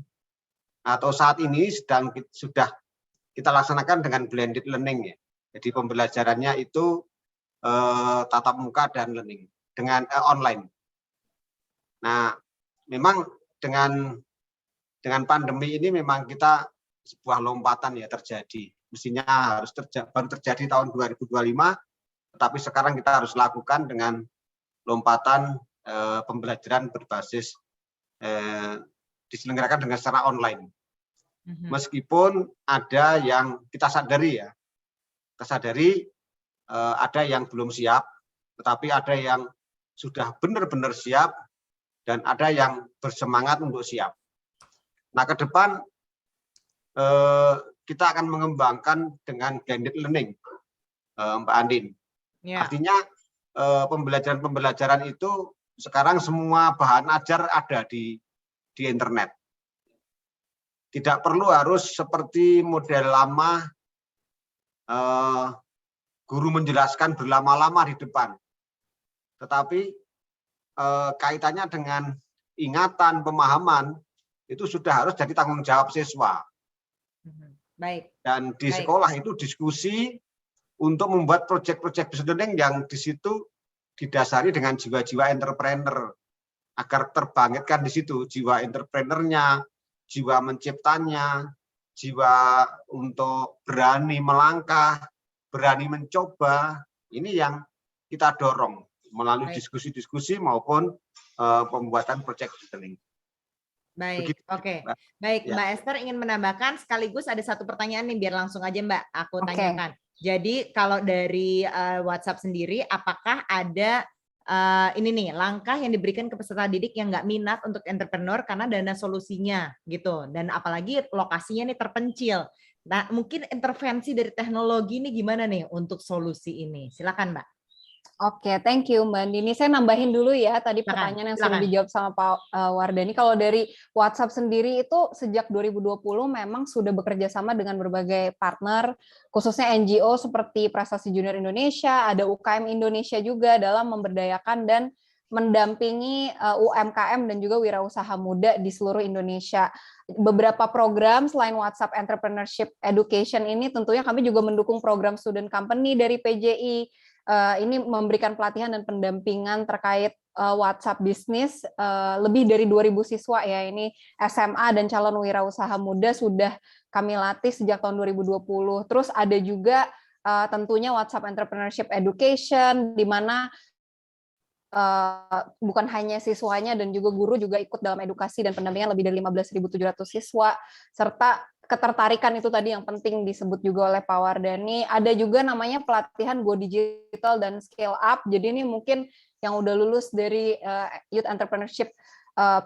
atau saat ini sudah kita laksanakan dengan blended learning ya. Jadi pembelajarannya itu tatap muka dan learning dengan online. Nah, memang dengan pandemi ini memang kita sebuah lompatan ya terjadi. Mestinya baru terjadi tahun 2025, tetapi sekarang kita harus lakukan dengan lompatan pembelajaran berbasis diselenggarakan dengan secara online. Meskipun ada yang kita sadari ya, ada yang belum siap, tetapi ada yang sudah benar-benar siap, dan ada yang bersemangat untuk siap. Nah, ke depan kita akan mengembangkan dengan blended learning, Mbak Andin. Ya. Artinya pembelajaran itu sekarang semua bahan ajar ada di internet. Tidak perlu harus seperti model lama, guru menjelaskan berlama-lama di depan. Tetapi kaitannya dengan ingatan, pemahaman, itu sudah harus jadi tanggung jawab siswa. Baik. Dan di sekolah itu diskusi untuk membuat proyek-proyek business learning yang di situ didasari dengan jiwa-jiwa entrepreneur, agar terbangkitkan di situ jiwa entrepreneurnya, jiwa menciptanya, jiwa untuk berani melangkah, berani mencoba. Ini yang kita dorong melalui diskusi-diskusi maupun pembuatan proyek learning. Baik, oke. Baik, ya. Mbak Esther ingin menambahkan sekaligus ada satu pertanyaan nih, biar langsung aja Mbak aku tanyakan. Jadi kalau dari WhatsApp sendiri, apakah ada ini nih langkah yang diberikan ke peserta didik yang nggak minat untuk entrepreneur karena dana solusinya gitu, dan apalagi lokasinya nih terpencil. Nah, mungkin intervensi dari teknologi ini gimana nih untuk solusi ini? Silakan Mbak. Oke, thank you Mbak Andini. Saya nambahin dulu ya tadi pertanyaan yang sudah dijawab sama Pak Wardani. Kalau dari WhatsApp sendiri itu sejak 2020 memang sudah bekerja sama dengan berbagai partner, khususnya NGO seperti Prestasi Junior Indonesia, ada UKM Indonesia juga dalam memberdayakan dan mendampingi UMKM dan juga wirausaha muda di seluruh Indonesia. Beberapa program selain WhatsApp Entrepreneurship Education ini tentunya kami juga mendukung program Student Company dari PJI, ini memberikan pelatihan dan pendampingan terkait WhatsApp bisnis lebih dari 2.000 siswa ya. Ini SMA dan calon wirausaha muda sudah kami latih sejak tahun 2020. Terus ada juga tentunya WhatsApp Entrepreneurship Education, di mana bukan hanya siswanya dan juga guru juga ikut dalam edukasi dan pendampingan lebih dari 15.700 siswa, serta ketertarikan itu tadi yang penting disebut juga oleh Pak Wardani. Ada juga namanya pelatihan Go Digital dan Scale Up. Jadi ini mungkin yang udah lulus dari Youth Entrepreneurship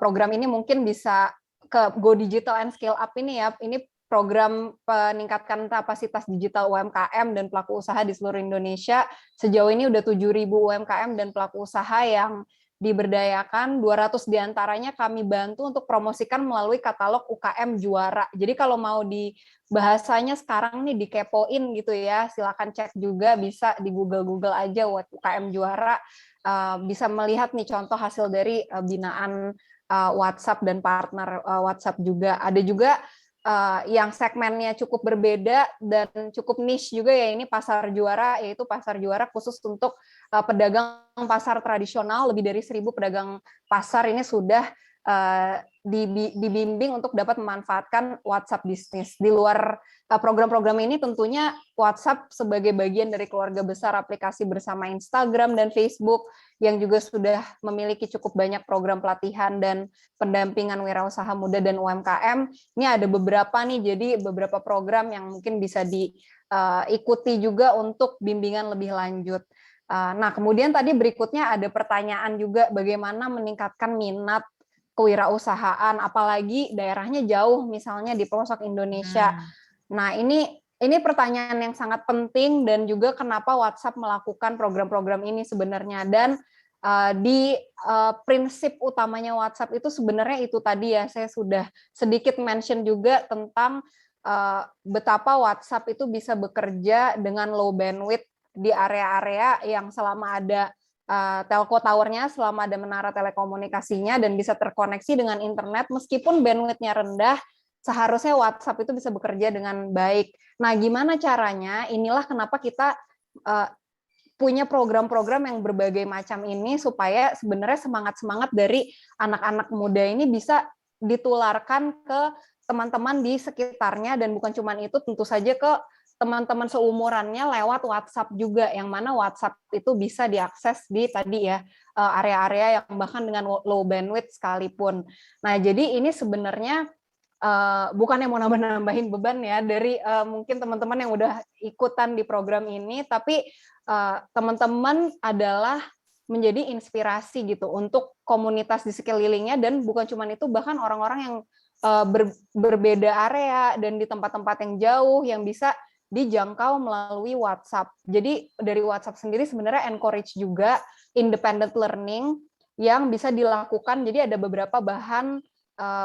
program ini mungkin bisa ke Go Digital and Scale Up ini ya. Ini program peningkatkan kapasitas digital UMKM dan pelaku usaha di seluruh Indonesia. Sejauh ini udah 7.000 UMKM dan pelaku usaha yang diberdayakan, 200 diantaranya kami bantu untuk promosikan melalui katalog UKM Juara. Jadi kalau mau di bahasanya sekarang nih dikepoin gitu ya, silakan cek juga, bisa di Google aja UKM Juara, bisa melihat nih contoh hasil dari binaan WhatsApp dan partner WhatsApp juga. Ada juga yang segmennya cukup berbeda dan cukup niche juga ya, ini Pasar Juara, yaitu Pasar Juara khusus untuk pedagang pasar tradisional. Lebih dari 1.000 pedagang pasar ini sudah dibimbing untuk dapat memanfaatkan WhatsApp bisnis. Di luar program-program ini tentunya WhatsApp sebagai bagian dari keluarga besar aplikasi bersama Instagram dan Facebook yang juga sudah memiliki cukup banyak program pelatihan dan pendampingan wirausaha muda dan UMKM. Ini ada beberapa nih, jadi beberapa program yang mungkin bisa diikuti juga untuk bimbingan lebih lanjut. Nah, kemudian tadi berikutnya ada pertanyaan juga bagaimana meningkatkan minat kewirausahaan, apalagi daerahnya jauh, misalnya di pelosok Indonesia. Nah, ini pertanyaan yang sangat penting dan juga kenapa WhatsApp melakukan program-program ini sebenarnya. Dan di prinsip utamanya WhatsApp itu sebenarnya itu tadi ya, saya sudah sedikit mention juga tentang betapa WhatsApp itu bisa bekerja dengan low bandwidth di area-area yang selama ada telco towernya, selama ada menara telekomunikasinya dan bisa terkoneksi dengan internet, meskipun bandwidth-nya rendah, seharusnya WhatsApp itu bisa bekerja dengan baik. Nah, gimana caranya? Inilah kenapa kita punya program-program yang berbagai macam ini, supaya sebenarnya semangat-semangat dari anak-anak muda ini bisa ditularkan ke teman-teman di sekitarnya, dan bukan cuma itu, tentu saja ke teman-teman seumurannya lewat WhatsApp juga, yang mana WhatsApp itu bisa diakses di tadi ya area-area yang bahkan dengan low bandwidth sekalipun. Nah, jadi ini sebenarnya bukannya mau nambah-nambahin beban ya dari mungkin teman-teman yang udah ikutan di program ini, tapi teman-teman adalah menjadi inspirasi gitu untuk komunitas di sekelilingnya, dan bukan cuma itu, bahkan orang-orang yang berbeda area dan di tempat-tempat yang jauh yang bisa dijangkau melalui WhatsApp. Jadi dari WhatsApp sendiri sebenarnya encourage juga independent learning yang bisa dilakukan. Jadi ada beberapa bahan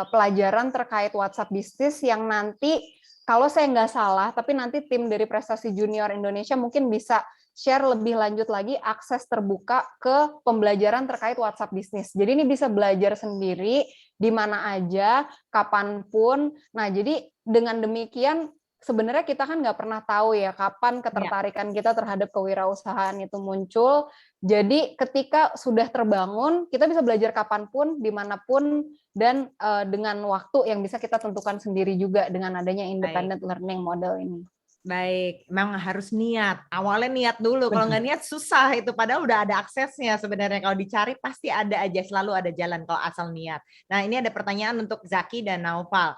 pelajaran terkait WhatsApp bisnis yang nanti, kalau saya nggak salah, tapi nanti tim dari Prestasi Junior Indonesia mungkin bisa share lebih lanjut lagi akses terbuka ke pembelajaran terkait WhatsApp bisnis. Jadi ini bisa belajar sendiri di mana aja, kapanpun. Nah, jadi dengan demikian sebenarnya kita kan nggak pernah tahu ya kapan ketertarikan kita terhadap kewirausahaan itu muncul. Jadi ketika sudah terbangun, kita bisa belajar kapanpun, dimanapun, dan dengan waktu yang bisa kita tentukan sendiri juga dengan adanya independent learning model ini. Baik, memang harus niat. Awalnya niat dulu, kalau nggak niat susah itu. Padahal udah ada aksesnya sebenarnya. Kalau dicari pasti ada aja, selalu ada jalan kalau asal niat. Nah, ini ada pertanyaan untuk Zaki dan Naufal.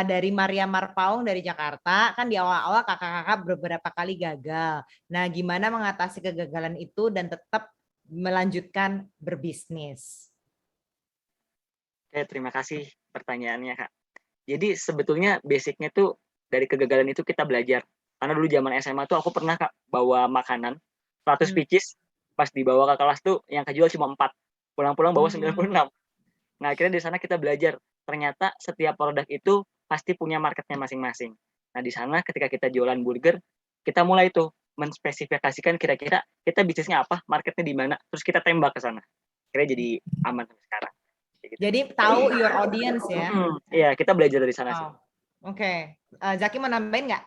Dari Maria Marpaung dari Jakarta, kan di awal-awal kakak-kakak beberapa kali gagal. Nah, gimana mengatasi kegagalan itu dan tetap melanjutkan berbisnis? Oke, terima kasih pertanyaannya, Kak. Jadi sebetulnya basicnya tuh dari kegagalan itu kita belajar. Karena dulu zaman SMA tuh aku pernah, Kak, bawa makanan 100 pieces, pas dibawa ke kelas tuh yang kejual cuma 4. Pulang-pulang bawa 96. Nah, akhirnya di sana kita belajar. Ternyata setiap produk itu pasti punya marketnya masing-masing. Nah, di sana ketika kita jualan burger, kita mulai tuh menspesifikasikan kira-kira kita bisnisnya apa, marketnya di mana, terus kita tembak ke sana. Akhirnya jadi aman sampai sekarang. Gitu. Jadi tahu your audience ya? Iya, kita belajar dari sana sih. Oke. Zaki mau nambahin nggak?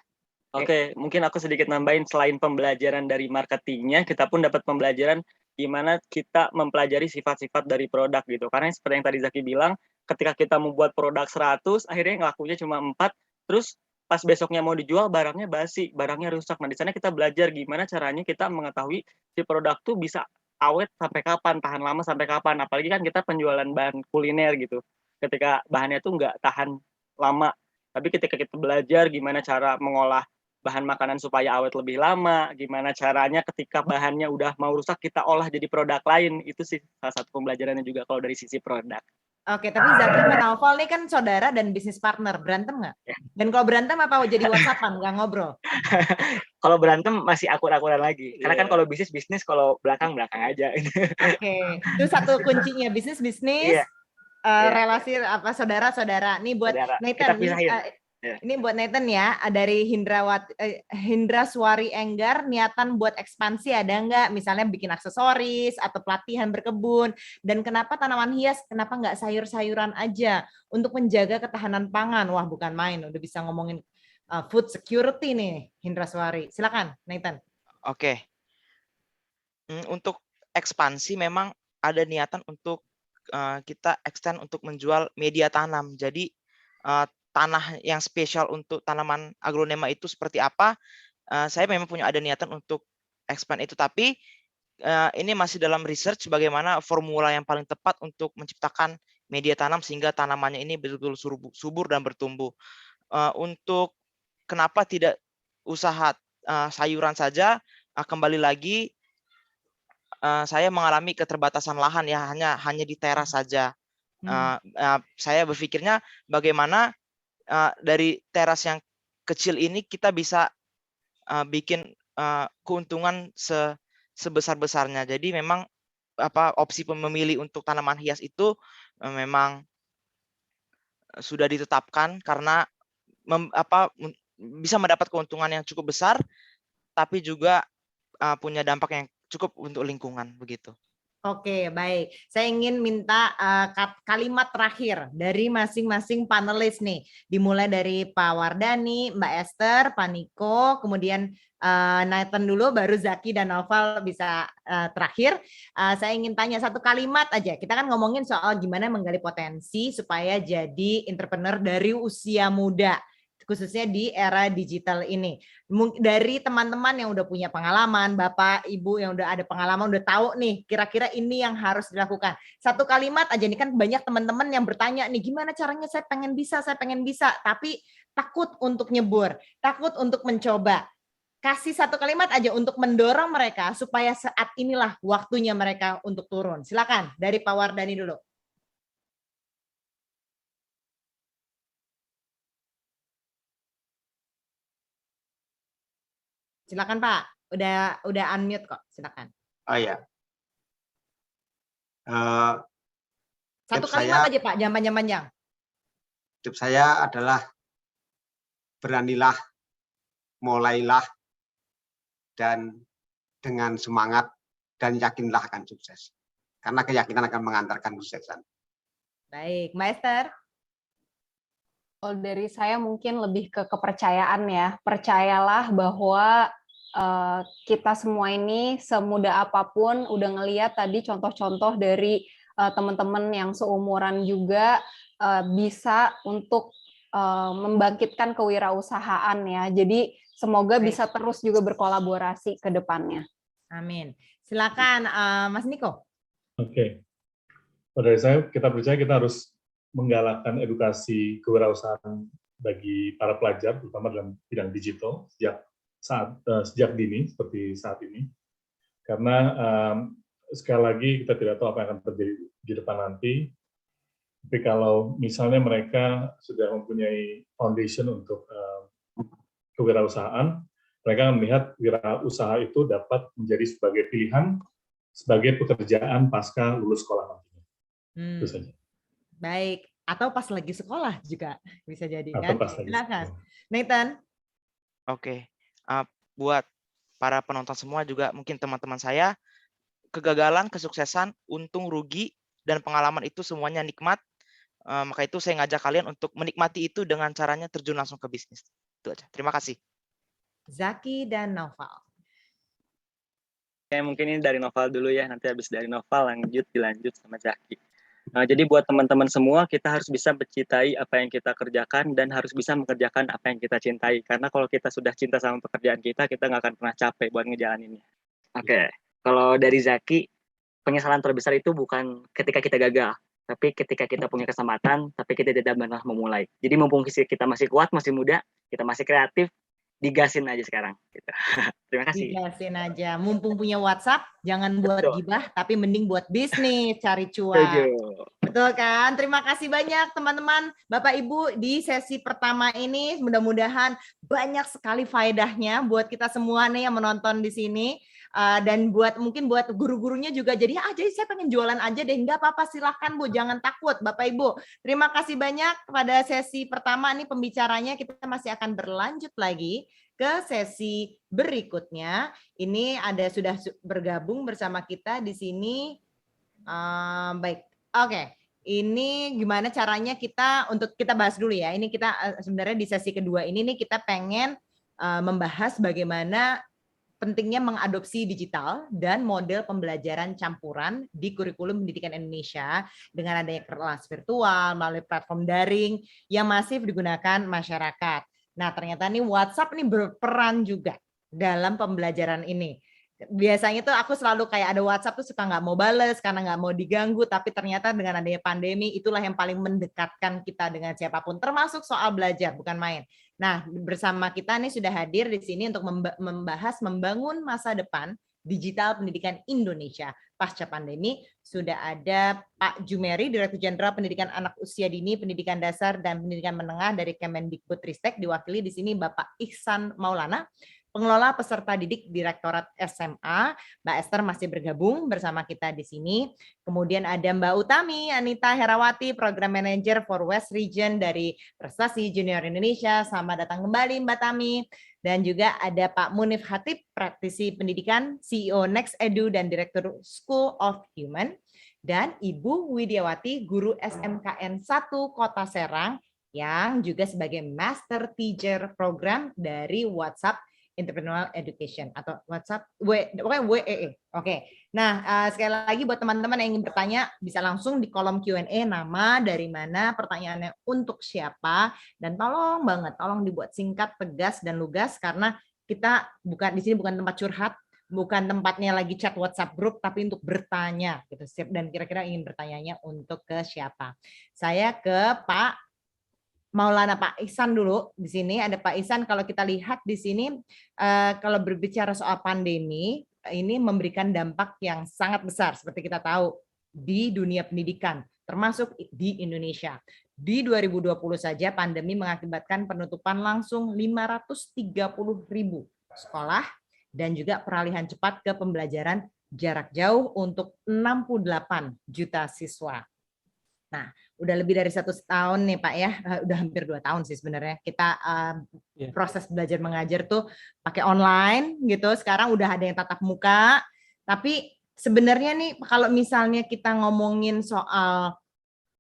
Oke, mungkin aku sedikit nambahin, selain pembelajaran dari marketingnya, kita pun dapat pembelajaran gimana kita mempelajari sifat-sifat dari produk gitu. Karena seperti yang tadi Zaki bilang, ketika kita membuat produk 100, akhirnya ngelakunya cuma 4, terus pas besoknya mau dijual barangnya basi, barangnya rusak. Nah, di sana kita belajar gimana caranya kita mengetahui si produk tuh bisa awet sampai kapan, tahan lama sampai kapan. Apalagi kan kita penjualan bahan kuliner gitu. Ketika bahannya tuh nggak tahan lama. Tapi ketika kita belajar gimana cara mengolah bahan makanan supaya awet lebih lama, gimana caranya ketika bahannya udah mau rusak kita olah jadi produk lain, itu sih salah satu pembelajarannya juga kalau dari sisi produk. Oke, tapi Zaki sama Naufal nih kan saudara dan bisnis partner, berantem nggak? Ya. Dan kalau berantem apa jadi WhatsAppan, nggak ngobrol? Kalau berantem masih akur-akuran lagi, karena kan kalau bisnis, kalau belakang aja. Oke, itu satu kuncinya, bisnis, Iya, relasi apa saudara-saudara. Nih buat saudara. Nathan, Kita pisahin. ini buat Nathan ya, dari Hindra Swari Enggar, niatan buat ekspansi ada nggak? Misalnya bikin aksesoris atau pelatihan berkebun. Dan kenapa tanaman hias? Kenapa nggak sayur-sayuran aja untuk menjaga ketahanan pangan? Wah, bukan main. Udah bisa ngomongin food security nih, Hindra Swari. Silakan, Nathan. Oke. Untuk ekspansi memang ada niatan untuk kita extend untuk menjual media tanam. Jadi tanah yang spesial untuk tanaman aglonema itu seperti apa? Saya memang punya ada niatan untuk expand itu, tapi ini masih dalam research bagaimana formula yang paling tepat untuk menciptakan media tanam sehingga tanamannya ini betul-betul subur dan bertumbuh. Untuk kenapa tidak usaha sayuran saja? Kembali lagi saya mengalami keterbatasan lahan ya, hanya di teras saja. Saya berpikirnya bagaimana dari teras yang kecil ini kita bisa bikin keuntungan sebesar-besarnya. Jadi memang opsi memilih untuk tanaman hias itu memang sudah ditetapkan karena bisa mendapat keuntungan yang cukup besar, tapi juga punya dampak yang cukup untuk lingkungan begitu. Oke, baik. Saya ingin minta kalimat terakhir dari masing-masing panelis nih. Dimulai dari Pak Wardani, Mbak Esther, Pak Niko, kemudian Nathan dulu, baru Zaki dan Naufal bisa terakhir. Saya ingin tanya satu kalimat aja. Kita kan ngomongin soal gimana menggali potensi supaya jadi entrepreneur dari usia muda, khususnya di era digital ini. Dari teman-teman yang udah punya pengalaman, Bapak, Ibu yang udah ada pengalaman, udah tahu nih, kira-kira ini yang harus dilakukan. Satu kalimat aja, nih kan banyak teman-teman yang bertanya nih, gimana caranya saya pengen bisa, tapi takut untuk nyebur, takut untuk mencoba. Kasih satu kalimat aja untuk mendorong mereka supaya saat inilah waktunya mereka untuk turun. Silakan, dari Pak Wardani dulu. Silakan Pak, udah unmute kok, silakan. Oh ya. Satu kalimat aja Pak, jangan panjang-panjang. Tips saya adalah beranilah, mulailah, dan dengan semangat dan yakinlah akan sukses. Karena keyakinan akan mengantarkan kesuksesan. Baik, Mbak Esther. Kalau dari saya mungkin lebih ke kepercayaan ya. Percayalah bahwa kita semua ini semudah apapun udah ngelihat tadi contoh-contoh dari teman-teman yang seumuran juga bisa untuk membangkitkan kewirausahaan ya. Jadi semoga bisa terus juga berkolaborasi ke depannya. Amin. Silakan Mas Niko. Oke. Dari saya, kita percaya kita harus menggalakkan edukasi kewirausahaan bagi para pelajar, terutama dalam bidang digital sejak dini seperti saat ini. Karena sekali lagi kita tidak tahu apa yang akan terjadi di depan nanti. Tapi kalau misalnya mereka sudah mempunyai foundation untuk kewirausahaan, mereka akan melihat wirausaha itu dapat menjadi sebagai pilihan sebagai pekerjaan pasca lulus sekolah nantinya. Itu saja. Baik, atau pas lagi sekolah juga bisa jadi atau kan. Silakan, Nathan. Oke, buat para penonton semua juga mungkin teman-teman saya, kegagalan, kesuksesan, untung, rugi, dan pengalaman itu semuanya nikmat. Maka itu saya ngajak kalian untuk menikmati itu dengan caranya terjun langsung ke bisnis. Itu aja. Terima kasih. Zaki dan Naufal. Kayak mungkin ini dari Noval dulu ya, nanti habis dari Noval dilanjut sama Zaki. Nah, jadi buat teman-teman semua, kita harus bisa mencintai apa yang kita kerjakan dan harus bisa mengerjakan apa yang kita cintai. Karena kalau kita sudah cinta sama pekerjaan kita nggak akan pernah capek buat ngejalaninnya. Oke, kalau dari Zaki, penyesalan terbesar itu bukan ketika kita gagal, tapi ketika kita punya kesempatan, tapi kita tidak pernah memulai. Jadi mumpung kita masih kuat, masih muda, kita masih kreatif, digasin aja sekarang. Gitu. Terima kasih. Digasin aja. Mumpung punya WhatsApp, jangan buat Betul. gibah, tapi mending buat bisnis, cari cuan. Setuju. Betul kan? Terima kasih banyak teman-teman, Bapak Ibu di sesi pertama ini. Mudah-mudahan banyak sekali faedahnya buat kita semua nih yang menonton di sini. Dan mungkin buat guru-gurunya juga jadi saya pengen jualan aja deh. Enggak apa-apa, silahkan Bu, jangan takut Bapak Ibu. Terima kasih banyak pada sesi pertama ini pembicaranya. Kita masih akan berlanjut lagi ke sesi berikutnya. Ini sudah bergabung bersama kita di sini. Baik, oke. Ini gimana caranya untuk kita bahas dulu ya. Ini kita sebenarnya di sesi kedua ini nih kita pengen membahas bagaimana pentingnya mengadopsi digital dan model pembelajaran campuran di kurikulum pendidikan Indonesia dengan adanya kelas virtual melalui platform daring yang masif digunakan masyarakat. Nah, ternyata nih WhatsApp nih berperan juga dalam pembelajaran ini. Biasanya tuh aku selalu kayak ada WhatsApp tuh suka nggak mau bales karena nggak mau diganggu, tapi ternyata dengan adanya pandemi itulah yang paling mendekatkan kita dengan siapapun, termasuk soal belajar, bukan main. Nah, bersama kita nih sudah hadir di sini untuk membahas membangun masa depan digital pendidikan Indonesia pasca pandemi. Sudah ada Pak Jumeri, Direktur Jenderal Pendidikan Anak Usia Dini, Pendidikan Dasar dan Pendidikan Menengah dari Kemendikbudristek, diwakili di sini Bapak Ihsan Maulana, Pengelola Peserta Didik Direktorat SMA. Mbak Esther masih bergabung bersama kita di sini. Kemudian ada Mbak Utami Anita Herawati, Program Manager for West Region dari Prestasi Junior Indonesia. Selamat datang kembali Mbak Tami. Dan juga ada Pak Munif Hatip, praktisi pendidikan, CEO Next Edu dan Direktur School of Human. Dan Ibu Widiawati, Guru SMKN 1 Kota Serang, yang juga sebagai Master Teacher Program dari WhatsApp Entrepreneurial Education atau WhatsApp WEE. Oke. Nah, sekali lagi buat teman-teman yang ingin bertanya bisa langsung di kolom Q&A, nama, dari mana, pertanyaannya untuk siapa, dan tolong dibuat singkat, tegas dan lugas karena kita di sini bukan tempat curhat, bukan tempatnya lagi chat WhatsApp grup, tapi untuk bertanya gitu. Dan kira-kira ingin bertanyanya untuk ke siapa? Saya ke Pak Maulana, Pak Ihsan dulu. Di sini ada Pak Ihsan. Kalau kita lihat di sini, kalau berbicara soal pandemi, ini memberikan dampak yang sangat besar, seperti kita tahu, di dunia pendidikan, termasuk di Indonesia. Di 2020 saja, pandemi mengakibatkan penutupan langsung 530.000 sekolah, dan juga peralihan cepat ke pembelajaran jarak jauh untuk 68 juta siswa. Nah, udah lebih dari 1 tahun nih Pak ya, udah hampir 2 tahun sih sebenarnya kita proses belajar mengajar tuh pakai online gitu. Sekarang udah ada yang tatap muka, tapi sebenarnya nih kalau misalnya kita ngomongin soal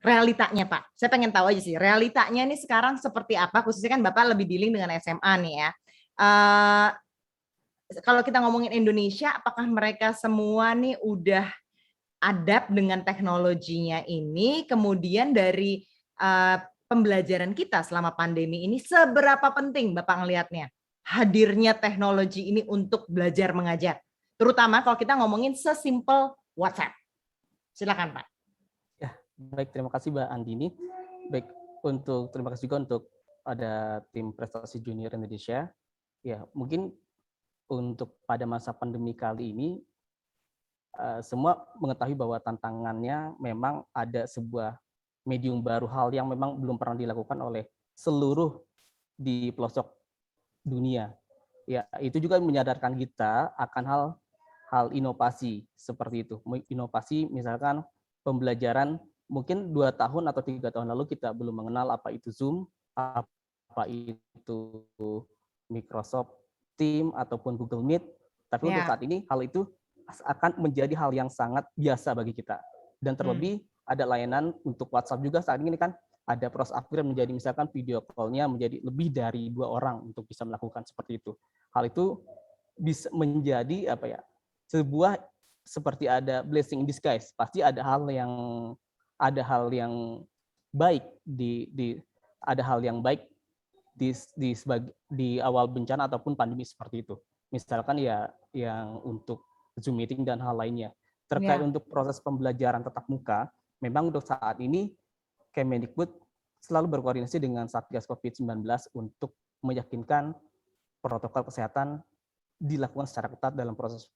realitanya Pak, saya pengen tahu aja sih realitanya nih sekarang seperti apa, khususnya kan Bapak lebih dealing dengan SMA nih ya. Kalau kita ngomongin Indonesia, apakah mereka semua nih udah adapt dengan teknologinya ini, kemudian dari pembelajaran kita selama pandemi ini, seberapa penting Bapak ngelihatnya hadirnya teknologi ini untuk belajar mengajar, terutama kalau kita ngomongin sesimpel WhatsApp. Silakan Pak. Ya, baik, terima kasih Mbak Andini. Baik, terima kasih juga untuk ada tim Prestasi Junior Indonesia. Ya, mungkin untuk pada masa pandemi kali ini semua mengetahui bahwa tantangannya memang ada sebuah medium baru, hal yang memang belum pernah dilakukan oleh seluruh di pelosok dunia. Ya, itu juga menyadarkan kita akan hal inovasi seperti itu. Inovasi misalkan pembelajaran mungkin 2 tahun atau 3 tahun lalu kita belum mengenal apa itu Zoom, apa itu Microsoft Teams ataupun Google Meet, tapi untuk saat ini hal itu akan menjadi hal yang sangat biasa bagi kita. Dan terlebih ada layanan untuk WhatsApp juga saat ini kan ada proses upgrade menjadi misalkan video call-nya menjadi lebih dari 2 orang untuk bisa melakukan seperti itu. Hal itu bisa menjadi sebuah seperti ada blessing in disguise. Pasti ada hal yang baik ada hal yang baik di awal bencana ataupun pandemi seperti itu. Misalkan ya yang untuk Zoom meeting dan hal lainnya. Terkait untuk proses pembelajaran tatap muka, memang untuk saat ini Kemendikbud selalu berkoordinasi dengan Satgas COVID-19 untuk meyakinkan protokol kesehatan dilakukan secara ketat dalam proses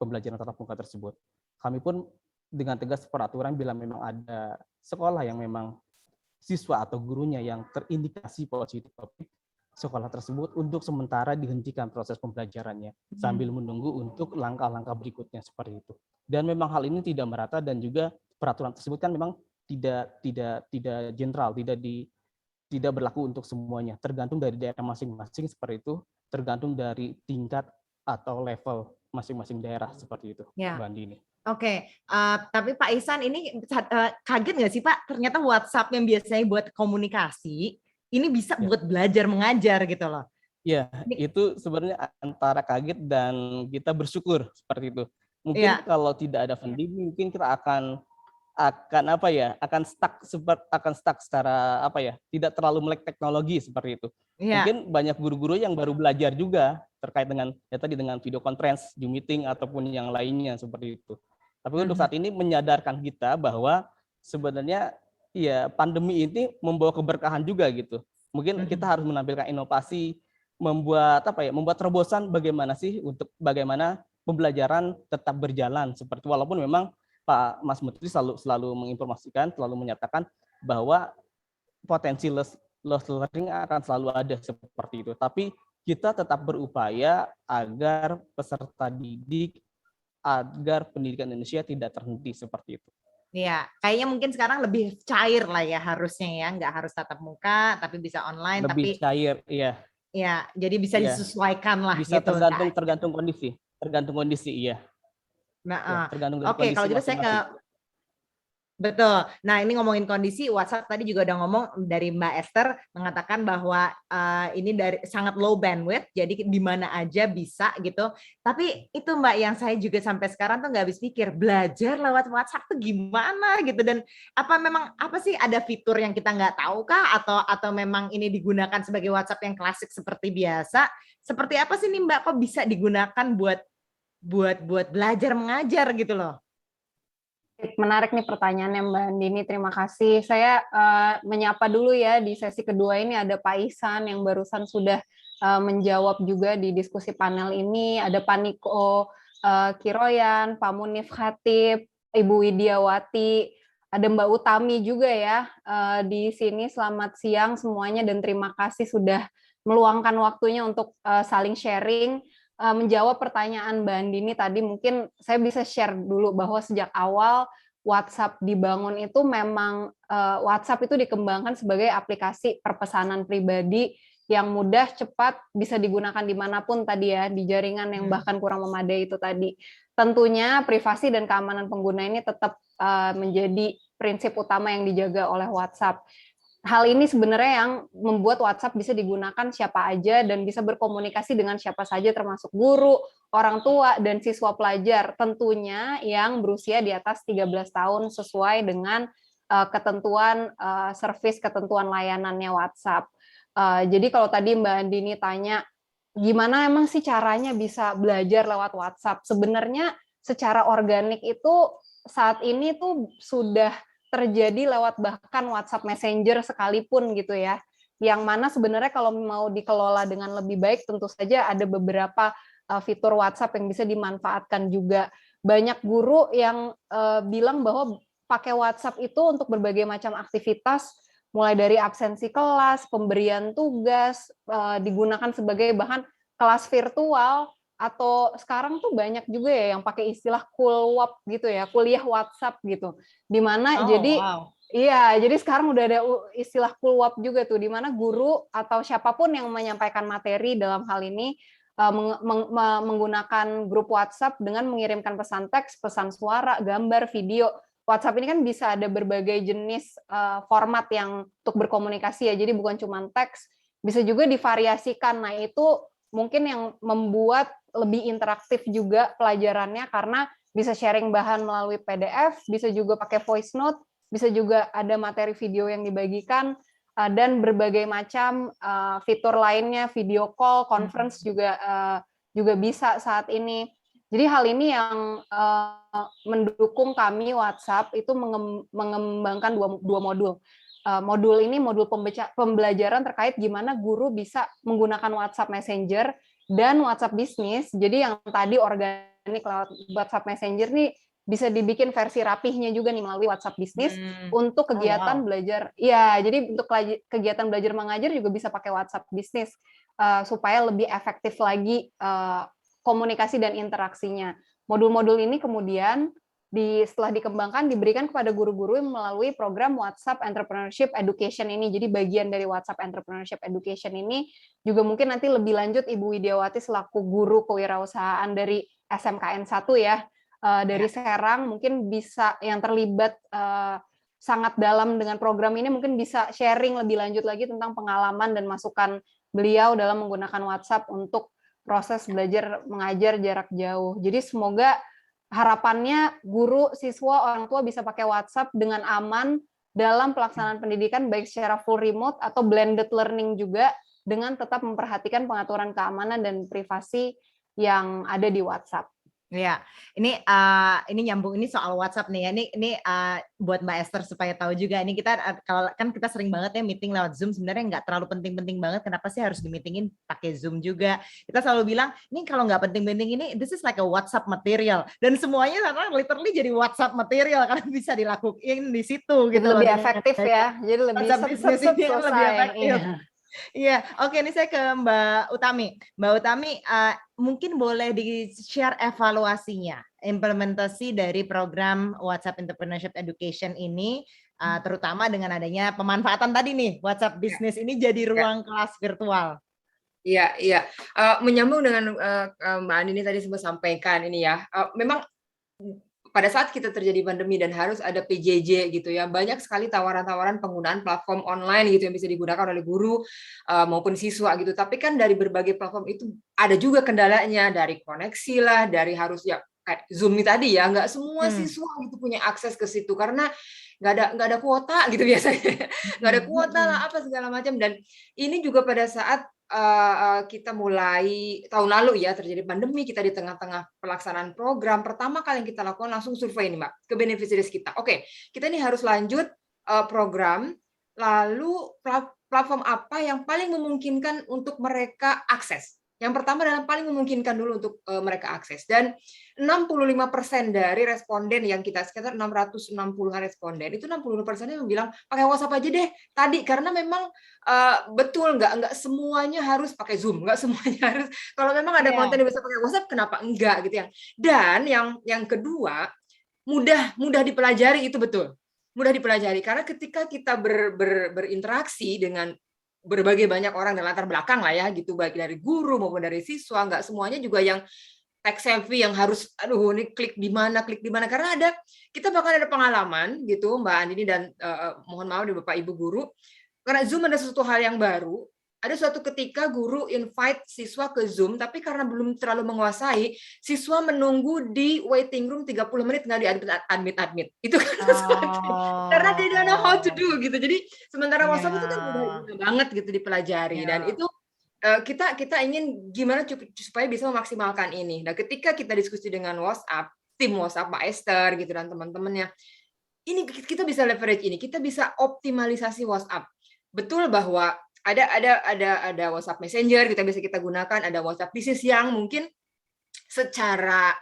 pembelajaran tatap muka tersebut. Kami pun dengan tegas peraturan bila memang ada sekolah yang memang siswa atau gurunya yang terindikasi positif COVID, sekolah tersebut untuk sementara dihentikan proses pembelajarannya sambil menunggu untuk langkah-langkah berikutnya seperti itu. Dan memang hal ini tidak merata dan juga peraturan tersebut kan memang tidak general, tidak berlaku untuk semuanya. Tergantung dari daerah masing-masing seperti itu, tergantung dari tingkat atau level masing-masing daerah seperti itu, Mbak Andini. Oke, tapi Pak Ihsan ini kaget nggak sih Pak? Ternyata WhatsApp yang biasanya buat komunikasi, ini bisa buat belajar mengajar gitu loh. Ya, itu sebenarnya antara kaget dan kita bersyukur seperti itu. Mungkin kalau tidak ada pandemi, mungkin kita akan stuck secara tidak terlalu melek teknologi seperti itu. Mungkin banyak guru-guru yang baru belajar juga terkait dengan dengan video conference, Zoom meeting ataupun yang lainnya seperti itu. Tapi untuk saat ini menyadarkan kita bahwa sebenarnya ya pandemi ini membawa keberkahan juga gitu. Mungkin kita harus menampilkan inovasi, membuat terobosan bagaimana pembelajaran tetap berjalan seperti walaupun memang Pak Mas Menteri selalu menginformasikan, selalu menyatakan bahwa potensi loss learning akan selalu ada seperti itu. Tapi kita tetap berupaya agar peserta didik, agar pendidikan Indonesia tidak terhenti seperti itu. Iya, kayaknya mungkin sekarang lebih cair lah ya harusnya ya, nggak harus tatap muka, tapi bisa online. Lebih cair, iya. Iya, jadi bisa disesuaikan lah. Bisa gitu. tergantung kondisi, iya. Nah, tergantung dari oke, kondisi kalau gitu saya ke betul. Nah, ini ngomongin kondisi WhatsApp tadi juga udah ngomong dari Mbak Esther mengatakan bahwa ini dari sangat low bandwidth, jadi di mana aja bisa gitu. Tapi itu Mbak yang saya juga sampai sekarang tuh nggak habis pikir belajar lewat WhatsApp tuh gimana gitu dan apa sih ada fitur yang kita nggak tahu kah atau memang ini digunakan sebagai WhatsApp yang klasik seperti biasa? Seperti apa sih nih Mbak kok bisa digunakan buat belajar mengajar gitu loh? Menarik nih pertanyaannya Mbak Andini, terima kasih. Saya menyapa dulu ya di sesi kedua ini ada Pak Ihsan yang barusan sudah menjawab juga di diskusi panel ini, ada Pak Niko Kiroyan, Pak Munif Khatib, Ibu Widiawati, ada Mbak Utami juga ya di sini. Selamat siang semuanya dan terima kasih sudah meluangkan waktunya untuk saling sharing. Menjawab pertanyaan Mbak Andini tadi, mungkin saya bisa share dulu bahwa sejak awal WhatsApp dibangun itu memang WhatsApp itu dikembangkan sebagai aplikasi perpesanan pribadi yang mudah, cepat, bisa digunakan dimanapun tadi ya, di jaringan yang bahkan kurang memadai itu tadi. Tentunya privasi dan keamanan pengguna ini tetap menjadi prinsip utama yang dijaga oleh WhatsApp. Hal ini sebenarnya yang membuat WhatsApp bisa digunakan siapa aja dan bisa berkomunikasi dengan siapa saja termasuk guru, orang tua, dan siswa pelajar. Tentunya yang berusia di atas 13 tahun sesuai dengan ketentuan servis, ketentuan layanannya WhatsApp. Jadi kalau tadi Mbak Andini tanya, gimana emang sih caranya bisa belajar lewat WhatsApp? Sebenarnya secara organik itu saat ini tuh sudah terjadi lewat bahkan WhatsApp Messenger sekalipun gitu ya, yang mana sebenarnya kalau mau dikelola dengan lebih baik tentu saja ada beberapa fitur WhatsApp yang bisa dimanfaatkan juga. Banyak guru yang bilang bahwa pakai WhatsApp itu untuk berbagai macam aktivitas, mulai dari absensi kelas, pemberian tugas, digunakan sebagai bahan kelas virtual, atau sekarang tuh banyak juga ya yang pakai istilah kulwap gitu ya, kuliah WhatsApp gitu. Di mana jadi sekarang udah ada istilah kulwap juga tuh, di mana guru atau siapapun yang menyampaikan materi dalam hal ini menggunakan grup WhatsApp dengan mengirimkan pesan teks, pesan suara, gambar, video WhatsApp ini kan bisa ada berbagai jenis format yang untuk berkomunikasi ya. Jadi bukan cuma teks, bisa juga divariasikan. Nah, itu mungkin yang membuat lebih interaktif juga pelajarannya karena bisa sharing bahan melalui PDF, bisa juga pakai voice note, bisa juga ada materi video yang dibagikan, dan berbagai macam fitur lainnya, video call, conference juga bisa saat ini. Jadi hal ini yang mendukung kami WhatsApp itu mengembangkan dua modul. Modul ini modul pembelajaran terkait gimana guru bisa menggunakan WhatsApp Messenger dan WhatsApp Business. Jadi yang tadi organik lewat WhatsApp Messenger nih bisa dibikin versi rapihnya juga nih melalui WhatsApp Business untuk kegiatan belajar. Ya, jadi untuk kegiatan belajar mengajar juga bisa pakai WhatsApp Business supaya lebih efektif lagi komunikasi dan interaksinya. Modul-modul ini kemudian setelah dikembangkan diberikan kepada guru-guru melalui program WhatsApp Entrepreneurship Education ini. Jadi bagian dari WhatsApp Entrepreneurship Education ini juga mungkin nanti lebih lanjut Ibu Widiawati selaku guru kewirausahaan dari SMKN 1 ya, dari Serang mungkin bisa yang terlibat sangat dalam dengan program ini mungkin bisa sharing lebih lanjut lagi tentang pengalaman dan masukan beliau dalam menggunakan WhatsApp untuk proses belajar mengajar jarak jauh. Jadi semoga harapannya guru, siswa, orang tua bisa pakai WhatsApp dengan aman dalam pelaksanaan pendidikan baik secara full remote atau blended learning juga dengan tetap memperhatikan pengaturan keamanan dan privasi yang ada di WhatsApp. Ya, ini nyambung ini soal WhatsApp nih ya. Ini buat Mbak Esther supaya tahu juga. Ini kita kalau kan kita sering banget ya meeting lewat Zoom, sebenarnya nggak terlalu penting-penting banget. Kenapa sih harus di-meetingin pakai Zoom juga? Kita selalu bilang, ini kalau nggak penting-penting ini, this is like a WhatsApp material. Dan semuanya karena literally jadi WhatsApp material karena bisa dilakuin di situ gitu. Lebih efektif ya. Jadi lebih selesai. Iya, oke, ini saya ke Mbak Utami. Mbak Utami, mungkin boleh di-share evaluasinya, implementasi dari program WhatsApp Entrepreneurship Education ini, terutama dengan adanya pemanfaatan tadi nih, WhatsApp Business ini jadi ruang kelas virtual. Iya. Menyambung dengan Mbak Andini tadi sempat sampaikan ini ya, memang pada saat kita terjadi pandemi dan harus ada PJJ gitu ya, banyak sekali tawaran-tawaran penggunaan platform online gitu yang bisa digunakan oleh guru maupun siswa gitu. Tapi kan dari berbagai platform itu ada juga kendalanya, dari koneksi lah, dari harus ya kayak Zoom tadi ya, nggak semua siswa gitu punya akses ke situ karena nggak ada kuota gitu biasanya, nggak ada kuota lah apa segala macam. Dan ini juga pada saat kita mulai tahun lalu ya terjadi pandemi, kita di tengah-tengah pelaksanaan program, pertama kali yang kita lakukan langsung survei nih Mbak ke beneficiaries kita. Oke, kita ini harus lanjut program, lalu platform apa yang paling memungkinkan untuk mereka akses. Yang pertama adalah paling memungkinkan dulu untuk mereka akses. Dan 65% dari responden yang kita sekitar 660-an responden, itu 60%-nya yang bilang pakai WhatsApp aja deh tadi, karena memang betul nggak semuanya harus pakai Zoom, nggak semuanya harus. Kalau memang ada konten yang bisa pakai WhatsApp, kenapa enggak gitu ya. Dan yang kedua, mudah dipelajari, itu betul. Mudah dipelajari karena ketika kita berinteraksi dengan berbagai banyak orang dan latar belakang lah ya gitu, baik dari guru maupun dari siswa, nggak semuanya juga yang tech savvy yang harus ini klik di mana karena kita bahkan ada pengalaman gitu Mbak Andini dan mohon maaf dari Bapak Ibu guru, karena Zoom ada sesuatu hal yang baru. Ada suatu ketika guru invite siswa ke Zoom, tapi karena belum terlalu menguasai, siswa menunggu di waiting room 30 menit nggak di-admit. Itu kan karena they don't know how to do gitu. Jadi sementara WhatsApp itu kan mudah banget gitu dipelajari. Dan itu kita ingin gimana supaya bisa memaksimalkan ini. Nah, ketika kita diskusi dengan WhatsApp, tim WhatsApp Mbak Esther gitu dan teman-temannya, ini kita bisa leverage ini, kita bisa optimalisasi WhatsApp. Betul bahwa ada WhatsApp Messenger kita gunakan, ada WhatsApp Business yang mungkin secara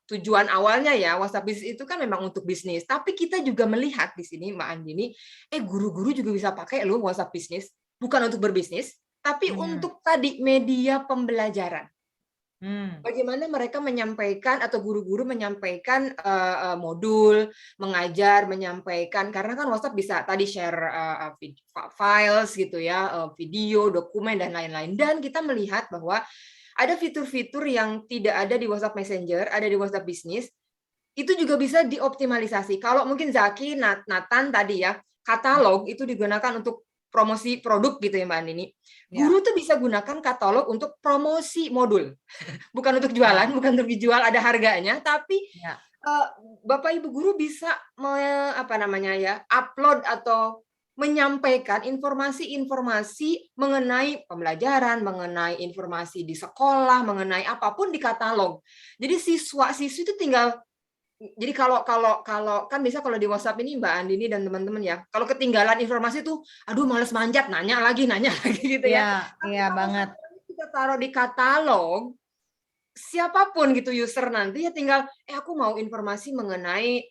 tujuan awalnya ya WhatsApp Business itu kan memang untuk bisnis, tapi kita juga melihat di sini Mbak Andini, guru-guru juga bisa pakai loh WhatsApp Business, bukan untuk berbisnis, tapi untuk tadi media pembelajaran. Bagaimana mereka menyampaikan atau guru-guru menyampaikan modul, mengajar, menyampaikan, karena kan WhatsApp bisa tadi share files gitu ya, video, dokumen dan lain-lain. Dan kita melihat bahwa ada fitur-fitur yang tidak ada di WhatsApp Messenger, ada di WhatsApp Business, itu juga bisa dioptimalisasi. Kalau mungkin Zaki, Nathan tadi ya, katalog itu digunakan untuk promosi produk gitu ya Mbak Andini. Guru tuh bisa gunakan katalog untuk promosi modul. Bukan untuk jualan, bukan untuk dijual, ada harganya, tapi Bapak Ibu guru bisa upload atau menyampaikan informasi-informasi mengenai pembelajaran, mengenai informasi di sekolah, mengenai apapun di katalog. Jadi siswa-siswi itu tinggal, jadi kalau kan bisa kalau di WhatsApp ini Mbak Andini dan teman-teman ya, kalau ketinggalan informasi tuh, aduh males manjat, nanya lagi gitu ya. Iya banget. Kita taruh di katalog, siapapun gitu user nanti ya tinggal, aku mau informasi mengenai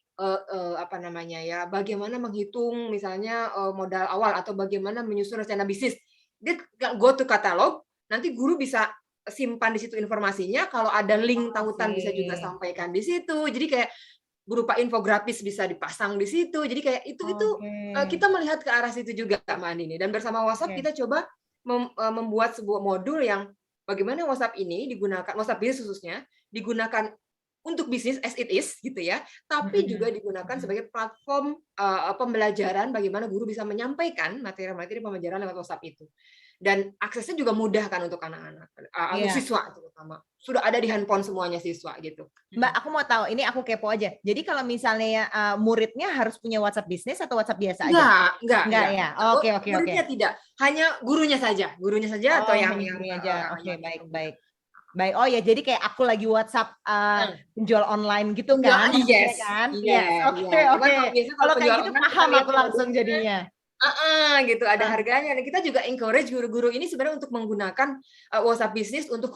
bagaimana menghitung misalnya modal awal atau bagaimana menyusun rencana bisnis. Dia go to katalog, nanti guru bisa simpan di situ informasinya. Kalau ada link tautan bisa juga sampaikan di situ. Jadi kayak berupa infografis bisa dipasang di situ. Jadi kayak itu kita melihat ke arah situ juga Mbak Andini. Dan bersama WhatsApp kita coba membuat sebuah modul yang bagaimana WhatsApp ini digunakan, WhatsApp Business khususnya digunakan untuk bisnis as it is gitu ya, tapi juga digunakan sebagai platform pembelajaran bagaimana guru bisa menyampaikan materi-materi pembelajaran lewat WhatsApp itu. Dan aksesnya juga mudah kan untuk anak-anak, untuk siswa terutama. Sudah ada di handphone semuanya siswa gitu. Mbak, aku mau tahu, ini aku kepo aja. Jadi kalau misalnya muridnya harus punya WhatsApp bisnis atau WhatsApp biasa aja? Enggak ya. Oke. Muridnya tidak, hanya gurunya saja atau yang aja. Oke, baik. Oh ya, jadi kayak aku lagi WhatsApp penjual online gitu kan? Yes. Oke. Kalau kayak gitu paham aku langsung jadinya. Gitu ada harganya, dan kita juga encourage guru-guru ini sebenarnya untuk menggunakan WhatsApp bisnis untuk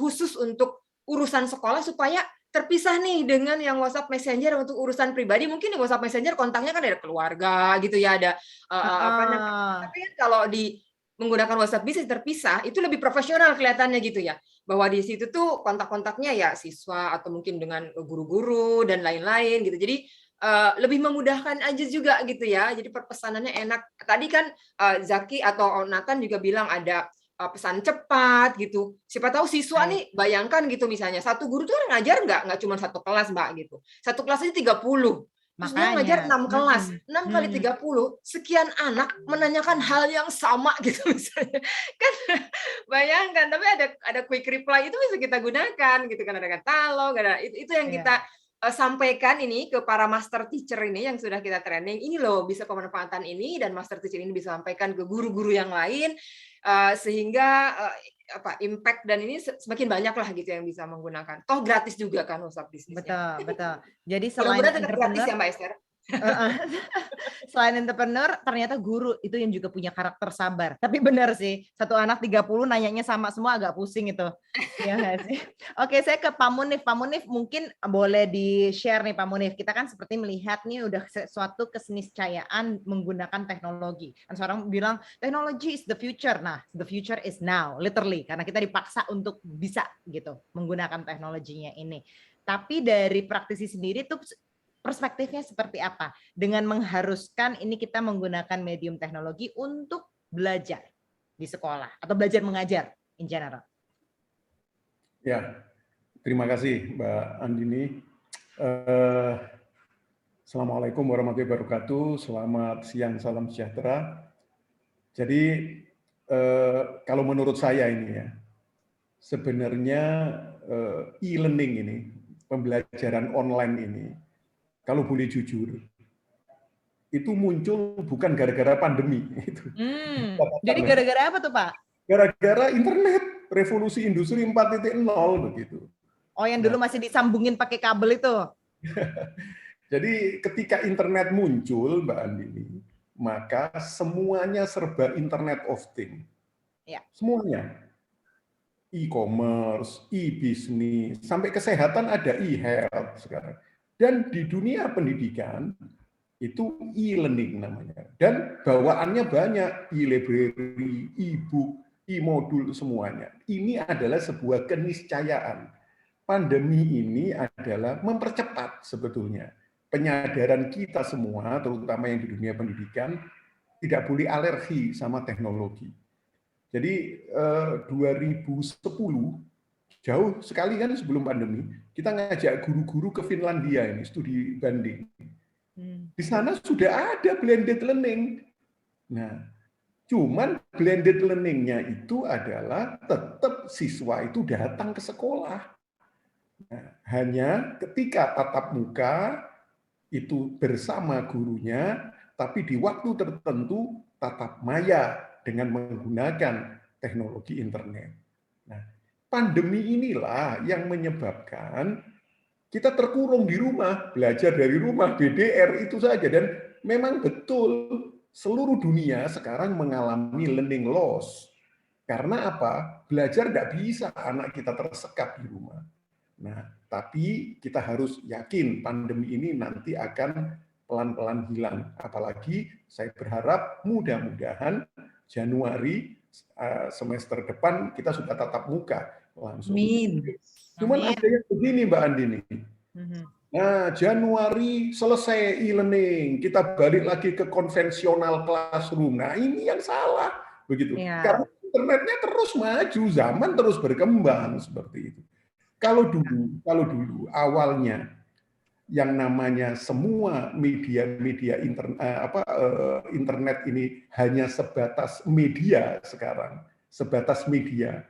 urusan sekolah supaya terpisah nih dengan yang WhatsApp Messenger untuk urusan pribadi. Mungkin di WhatsApp Messenger kontaknya kan ada keluarga gitu ya, ada tapi kan kalau menggunakan WhatsApp bisnis terpisah itu lebih profesional kelihatannya gitu ya, bahwa di situ tuh kontak-kontaknya ya siswa atau mungkin dengan guru-guru dan lain-lain gitu. Jadi lebih memudahkan aja juga gitu ya. Jadi pesanannya enak. Tadi kan Zaki atau Nathan juga bilang ada pesan cepat gitu. Siapa tahu siswa nih, bayangkan gitu misalnya satu guru tuh ngajar nggak cuma satu kelas Mbak gitu. Satu kelas aja 30. Terus dia ngajar 6 kelas, 6 kali 30, sekian anak menanyakan hal yang sama gitu misalnya. Kan bayangkan, tapi ada quick reply itu bisa kita gunakan gitu kan, ada katalog, itu yang kita sampaikan ini ke para master teacher ini yang sudah kita training. Ini loh bisa pemanfaatan ini, dan master teacher ini bisa sampaikan ke guru-guru yang lain sehingga impact dan ini semakin banyak lah gitu yang bisa menggunakan. Toh gratis juga kan WhatsApp bisnisnya. Betul. Jadi selain gratis ya Mbak Esther. Selain entrepreneur, ternyata guru itu yang juga punya karakter sabar. Tapi benar sih, satu anak 30 nanyanya sama semua, agak pusing itu. Ya nggak sih? Oke, saya ke Pak Munif. Pak Munif mungkin boleh di-share nih Pak Munif. Kita kan seperti melihat nih udah suatu keniscayaan menggunakan teknologi. Dan seorang bilang teknologi is the future. Nah, the future is now, literally. Karena kita dipaksa untuk bisa gitu menggunakan teknologinya ini. Tapi dari praktisi sendiri tuh perspektifnya seperti apa dengan mengharuskan ini kita menggunakan medium teknologi untuk belajar di sekolah atau belajar mengajar in general? Ya, terima kasih Mbak Andini. Assalamualaikum warahmatullahi wabarakatuh. Selamat siang, salam sejahtera. Jadi kalau menurut saya ini ya, sebenarnya e-learning ini, pembelajaran online ini, kalau boleh jujur, itu muncul bukan gara-gara pandemi. Jadi gara-gara apa tuh Pak? Gara-gara internet, revolusi industri 4.0 begitu. Oh, yang dulu masih disambungin pakai kabel itu? Jadi ketika internet muncul, Mbak Andini, maka semuanya serba Internet of Things. Ya. Semuanya. E-commerce, e-business, sampai kesehatan ada e-health sekarang. Dan di dunia pendidikan, itu e-learning namanya. Dan bawaannya banyak, e-library, e-book, e-modul, semuanya. Ini adalah sebuah keniscayaan. Pandemi ini adalah mempercepat sebetulnya penyadaran kita semua, terutama yang di dunia pendidikan, tidak boleh alergi sama teknologi. Jadi 2010 jauh sekali kan sebelum pandemi, kita ngajak guru-guru ke Finlandia ini, studi banding. Di sana sudah ada blended learning. Nah, cuman blended learning-nya itu adalah tetap siswa itu datang ke sekolah. Nah, hanya ketika tatap muka itu bersama gurunya, tapi di waktu tertentu tatap maya dengan menggunakan teknologi internet. Nah, pandemi inilah yang menyebabkan kita terkurung di rumah, belajar dari rumah, BDR itu saja. Dan memang betul seluruh dunia sekarang mengalami learning loss. Karena apa? Belajar nggak bisa anak kita tersekap di rumah. Nah, tapi kita harus yakin pandemi ini nanti akan pelan-pelan hilang. Apalagi saya berharap mudah-mudahan Januari semester depan kita sudah tatap muka langsung. Cuman ada yang begini Mbak Andini. Nah, Januari selesai e-learning, kita balik lagi ke konvensional classroom. Nah, ini yang salah begitu. Karena internetnya terus maju, zaman terus berkembang seperti itu. Kalau dulu awalnya yang namanya semua media internet ini hanya sebatas media sekarang, sebatas media.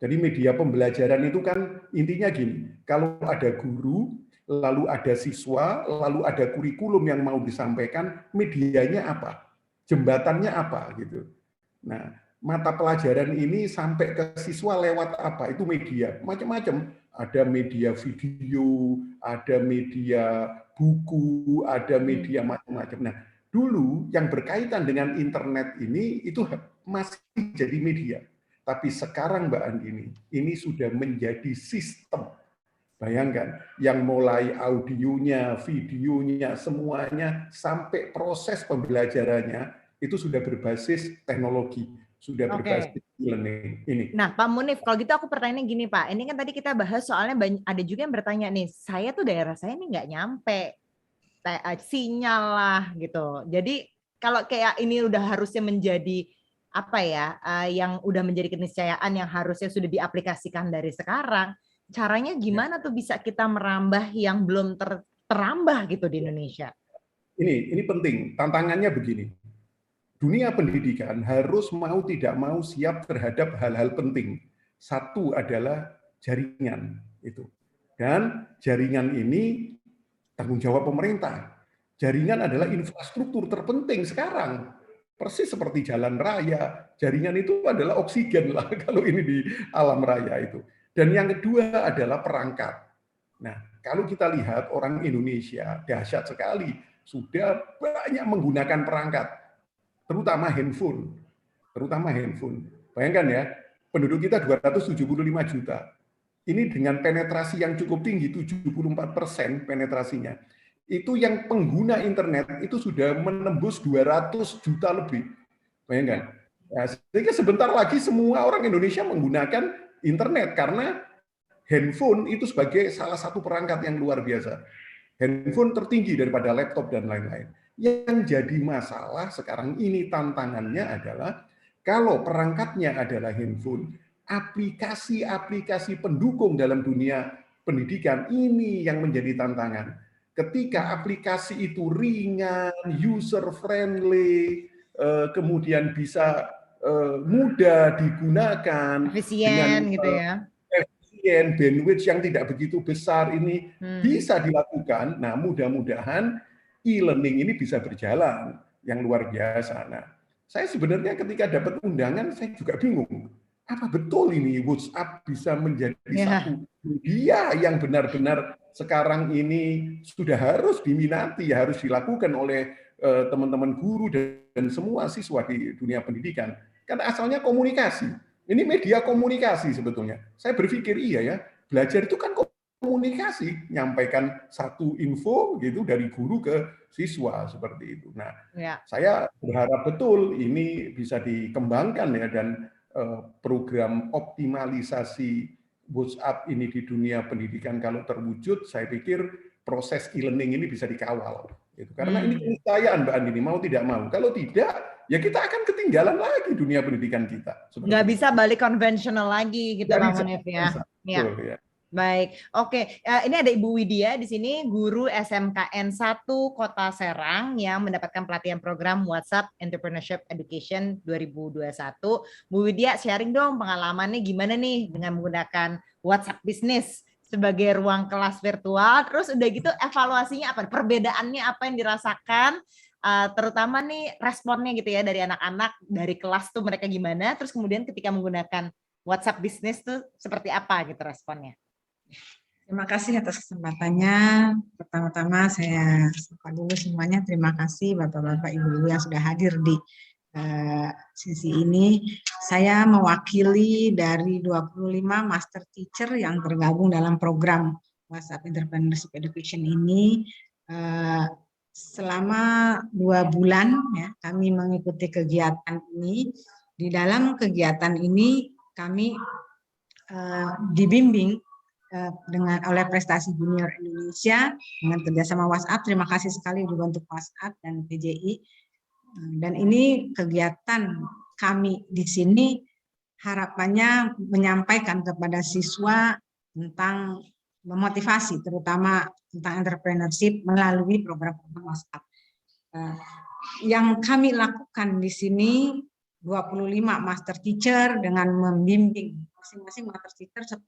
Jadi media pembelajaran itu kan intinya gini, kalau ada guru, lalu ada siswa, lalu ada kurikulum yang mau disampaikan, medianya apa? Jembatannya apa gitu. Nah, mata pelajaran ini sampai ke siswa lewat apa? Itu media, macam-macam. Ada media video, ada media buku, ada media macam-macam. Nah, dulu yang berkaitan dengan internet ini itu masih jadi media. Tapi sekarang Mbak Andini, ini sudah menjadi sistem. Bayangkan, yang mulai audionya, videonya, semuanya, sampai proses pembelajarannya, itu sudah berbasis teknologi. Sudah berbasis e-learning ini. Nah, Pak Munif, kalau gitu aku pertanyaannya gini, Pak. Ini kan tadi kita bahas soalnya ada juga yang bertanya nih, saya tuh daerah saya ini nggak nyampe sinyal lah gitu. Jadi kalau kayak ini udah harusnya menjadi apa ya, yang udah menjadi keniscayaan yang harusnya sudah diaplikasikan dari sekarang, caranya gimana tuh bisa kita merambah yang belum terambah gitu di Indonesia? Ini penting, tantangannya begini. Dunia pendidikan harus mau tidak mau siap terhadap hal-hal penting. Satu adalah jaringan itu. Dan jaringan ini tanggung jawab pemerintah. Jaringan adalah infrastruktur terpenting sekarang. Persis seperti jalan raya. Jaringan itu adalah oksigen lah kalau ini di alam raya itu. Dan yang kedua adalah perangkat. Nah, kalau kita lihat orang Indonesia dahsyat sekali. Sudah banyak menggunakan perangkat. Terutama handphone. Bayangkan ya, penduduk kita 275 juta. Ini dengan penetrasi yang cukup tinggi, 74% penetrasinya. Itu yang pengguna internet itu sudah menembus 200 juta lebih. Bayangkan. Ya, sehingga sebentar lagi semua orang Indonesia menggunakan internet karena handphone itu sebagai salah satu perangkat yang luar biasa. Handphone tertinggi daripada laptop dan lain-lain. Yang jadi masalah sekarang ini tantangannya adalah kalau perangkatnya adalah handphone, aplikasi-aplikasi pendukung dalam dunia pendidikan ini yang menjadi tantangan. Ketika aplikasi itu ringan, user friendly, kemudian bisa mudah digunakan, efisien gitu ya. Efisien, bandwidth yang tidak begitu besar ini bisa dilakukan. Nah, mudah-mudahan e-learning ini bisa berjalan yang luar biasa. Nah, saya sebenarnya ketika dapat undangan saya juga bingung. Apa betul ini WhatsApp bisa menjadi satu media yang benar-benar sekarang ini sudah harus diminati, harus dilakukan oleh teman-teman guru dan semua siswa di dunia pendidikan. Karena asalnya komunikasi. Ini media komunikasi sebetulnya. Saya berpikir iya ya, belajar itu kan komunikasi, nyampaikan satu info gitu dari guru ke siswa seperti itu. Nah, saya berharap betul ini bisa dikembangkan ya, dan program optimalisasi WhatsApp ini di dunia pendidikan kalau terwujud, saya pikir proses e-learning ini bisa dikawal. Gitu. Karena ini keniscayaan Mbak Andini, mau tidak mau. Kalau tidak, ya kita akan ketinggalan lagi dunia pendidikan kita. Nggak bisa balik konvensional lagi gitu Pak Munif ya. Ya. Betul, ya. Baik, oke. Ini ada Ibu Widya di sini, guru SMKN 1 Kota Serang yang mendapatkan pelatihan program WhatsApp Entrepreneurship Education 2021. Bu Widya, sharing dong pengalamannya gimana nih dengan menggunakan WhatsApp Business sebagai ruang kelas virtual. Terus udah gitu evaluasinya apa? Perbedaannya apa yang dirasakan? Terutama nih responnya gitu ya dari anak-anak, dari kelas tuh mereka gimana? Terus kemudian ketika menggunakan WhatsApp Business tuh seperti apa gitu responnya? Terima kasih atas kesempatannya. Pertama-tama saya sapa dulu semuanya. Terima kasih Bapak-Bapak, Ibu-Ibu yang sudah hadir di sesi ini. Saya mewakili dari 25 master teacher yang tergabung dalam program WhatsApp Entrepreneurship Education ini. Selama 2 bulan ya, kami mengikuti kegiatan ini. Di dalam kegiatan ini kami dibimbing oleh Prestasi Junior Indonesia dengan kerjasama WhatsApp. Terima kasih sekali juga untuk WhatsApp dan PJI. Dan ini kegiatan kami di sini harapannya menyampaikan kepada siswa tentang memotivasi, terutama tentang entrepreneurship melalui program-program WhatsApp. Yang kami lakukan di sini 25 master teacher dengan membimbing masing-masing master teacher 10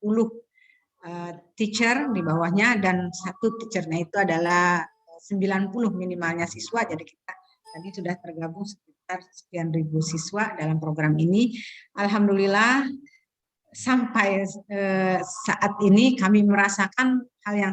teacher di bawahnya, dan satu teachernya itu adalah 90 minimalnya siswa. Jadi kita tadi sudah tergabung sekitar sekian ribu siswa dalam program ini. Alhamdulillah sampai saat ini kami merasakan hal yang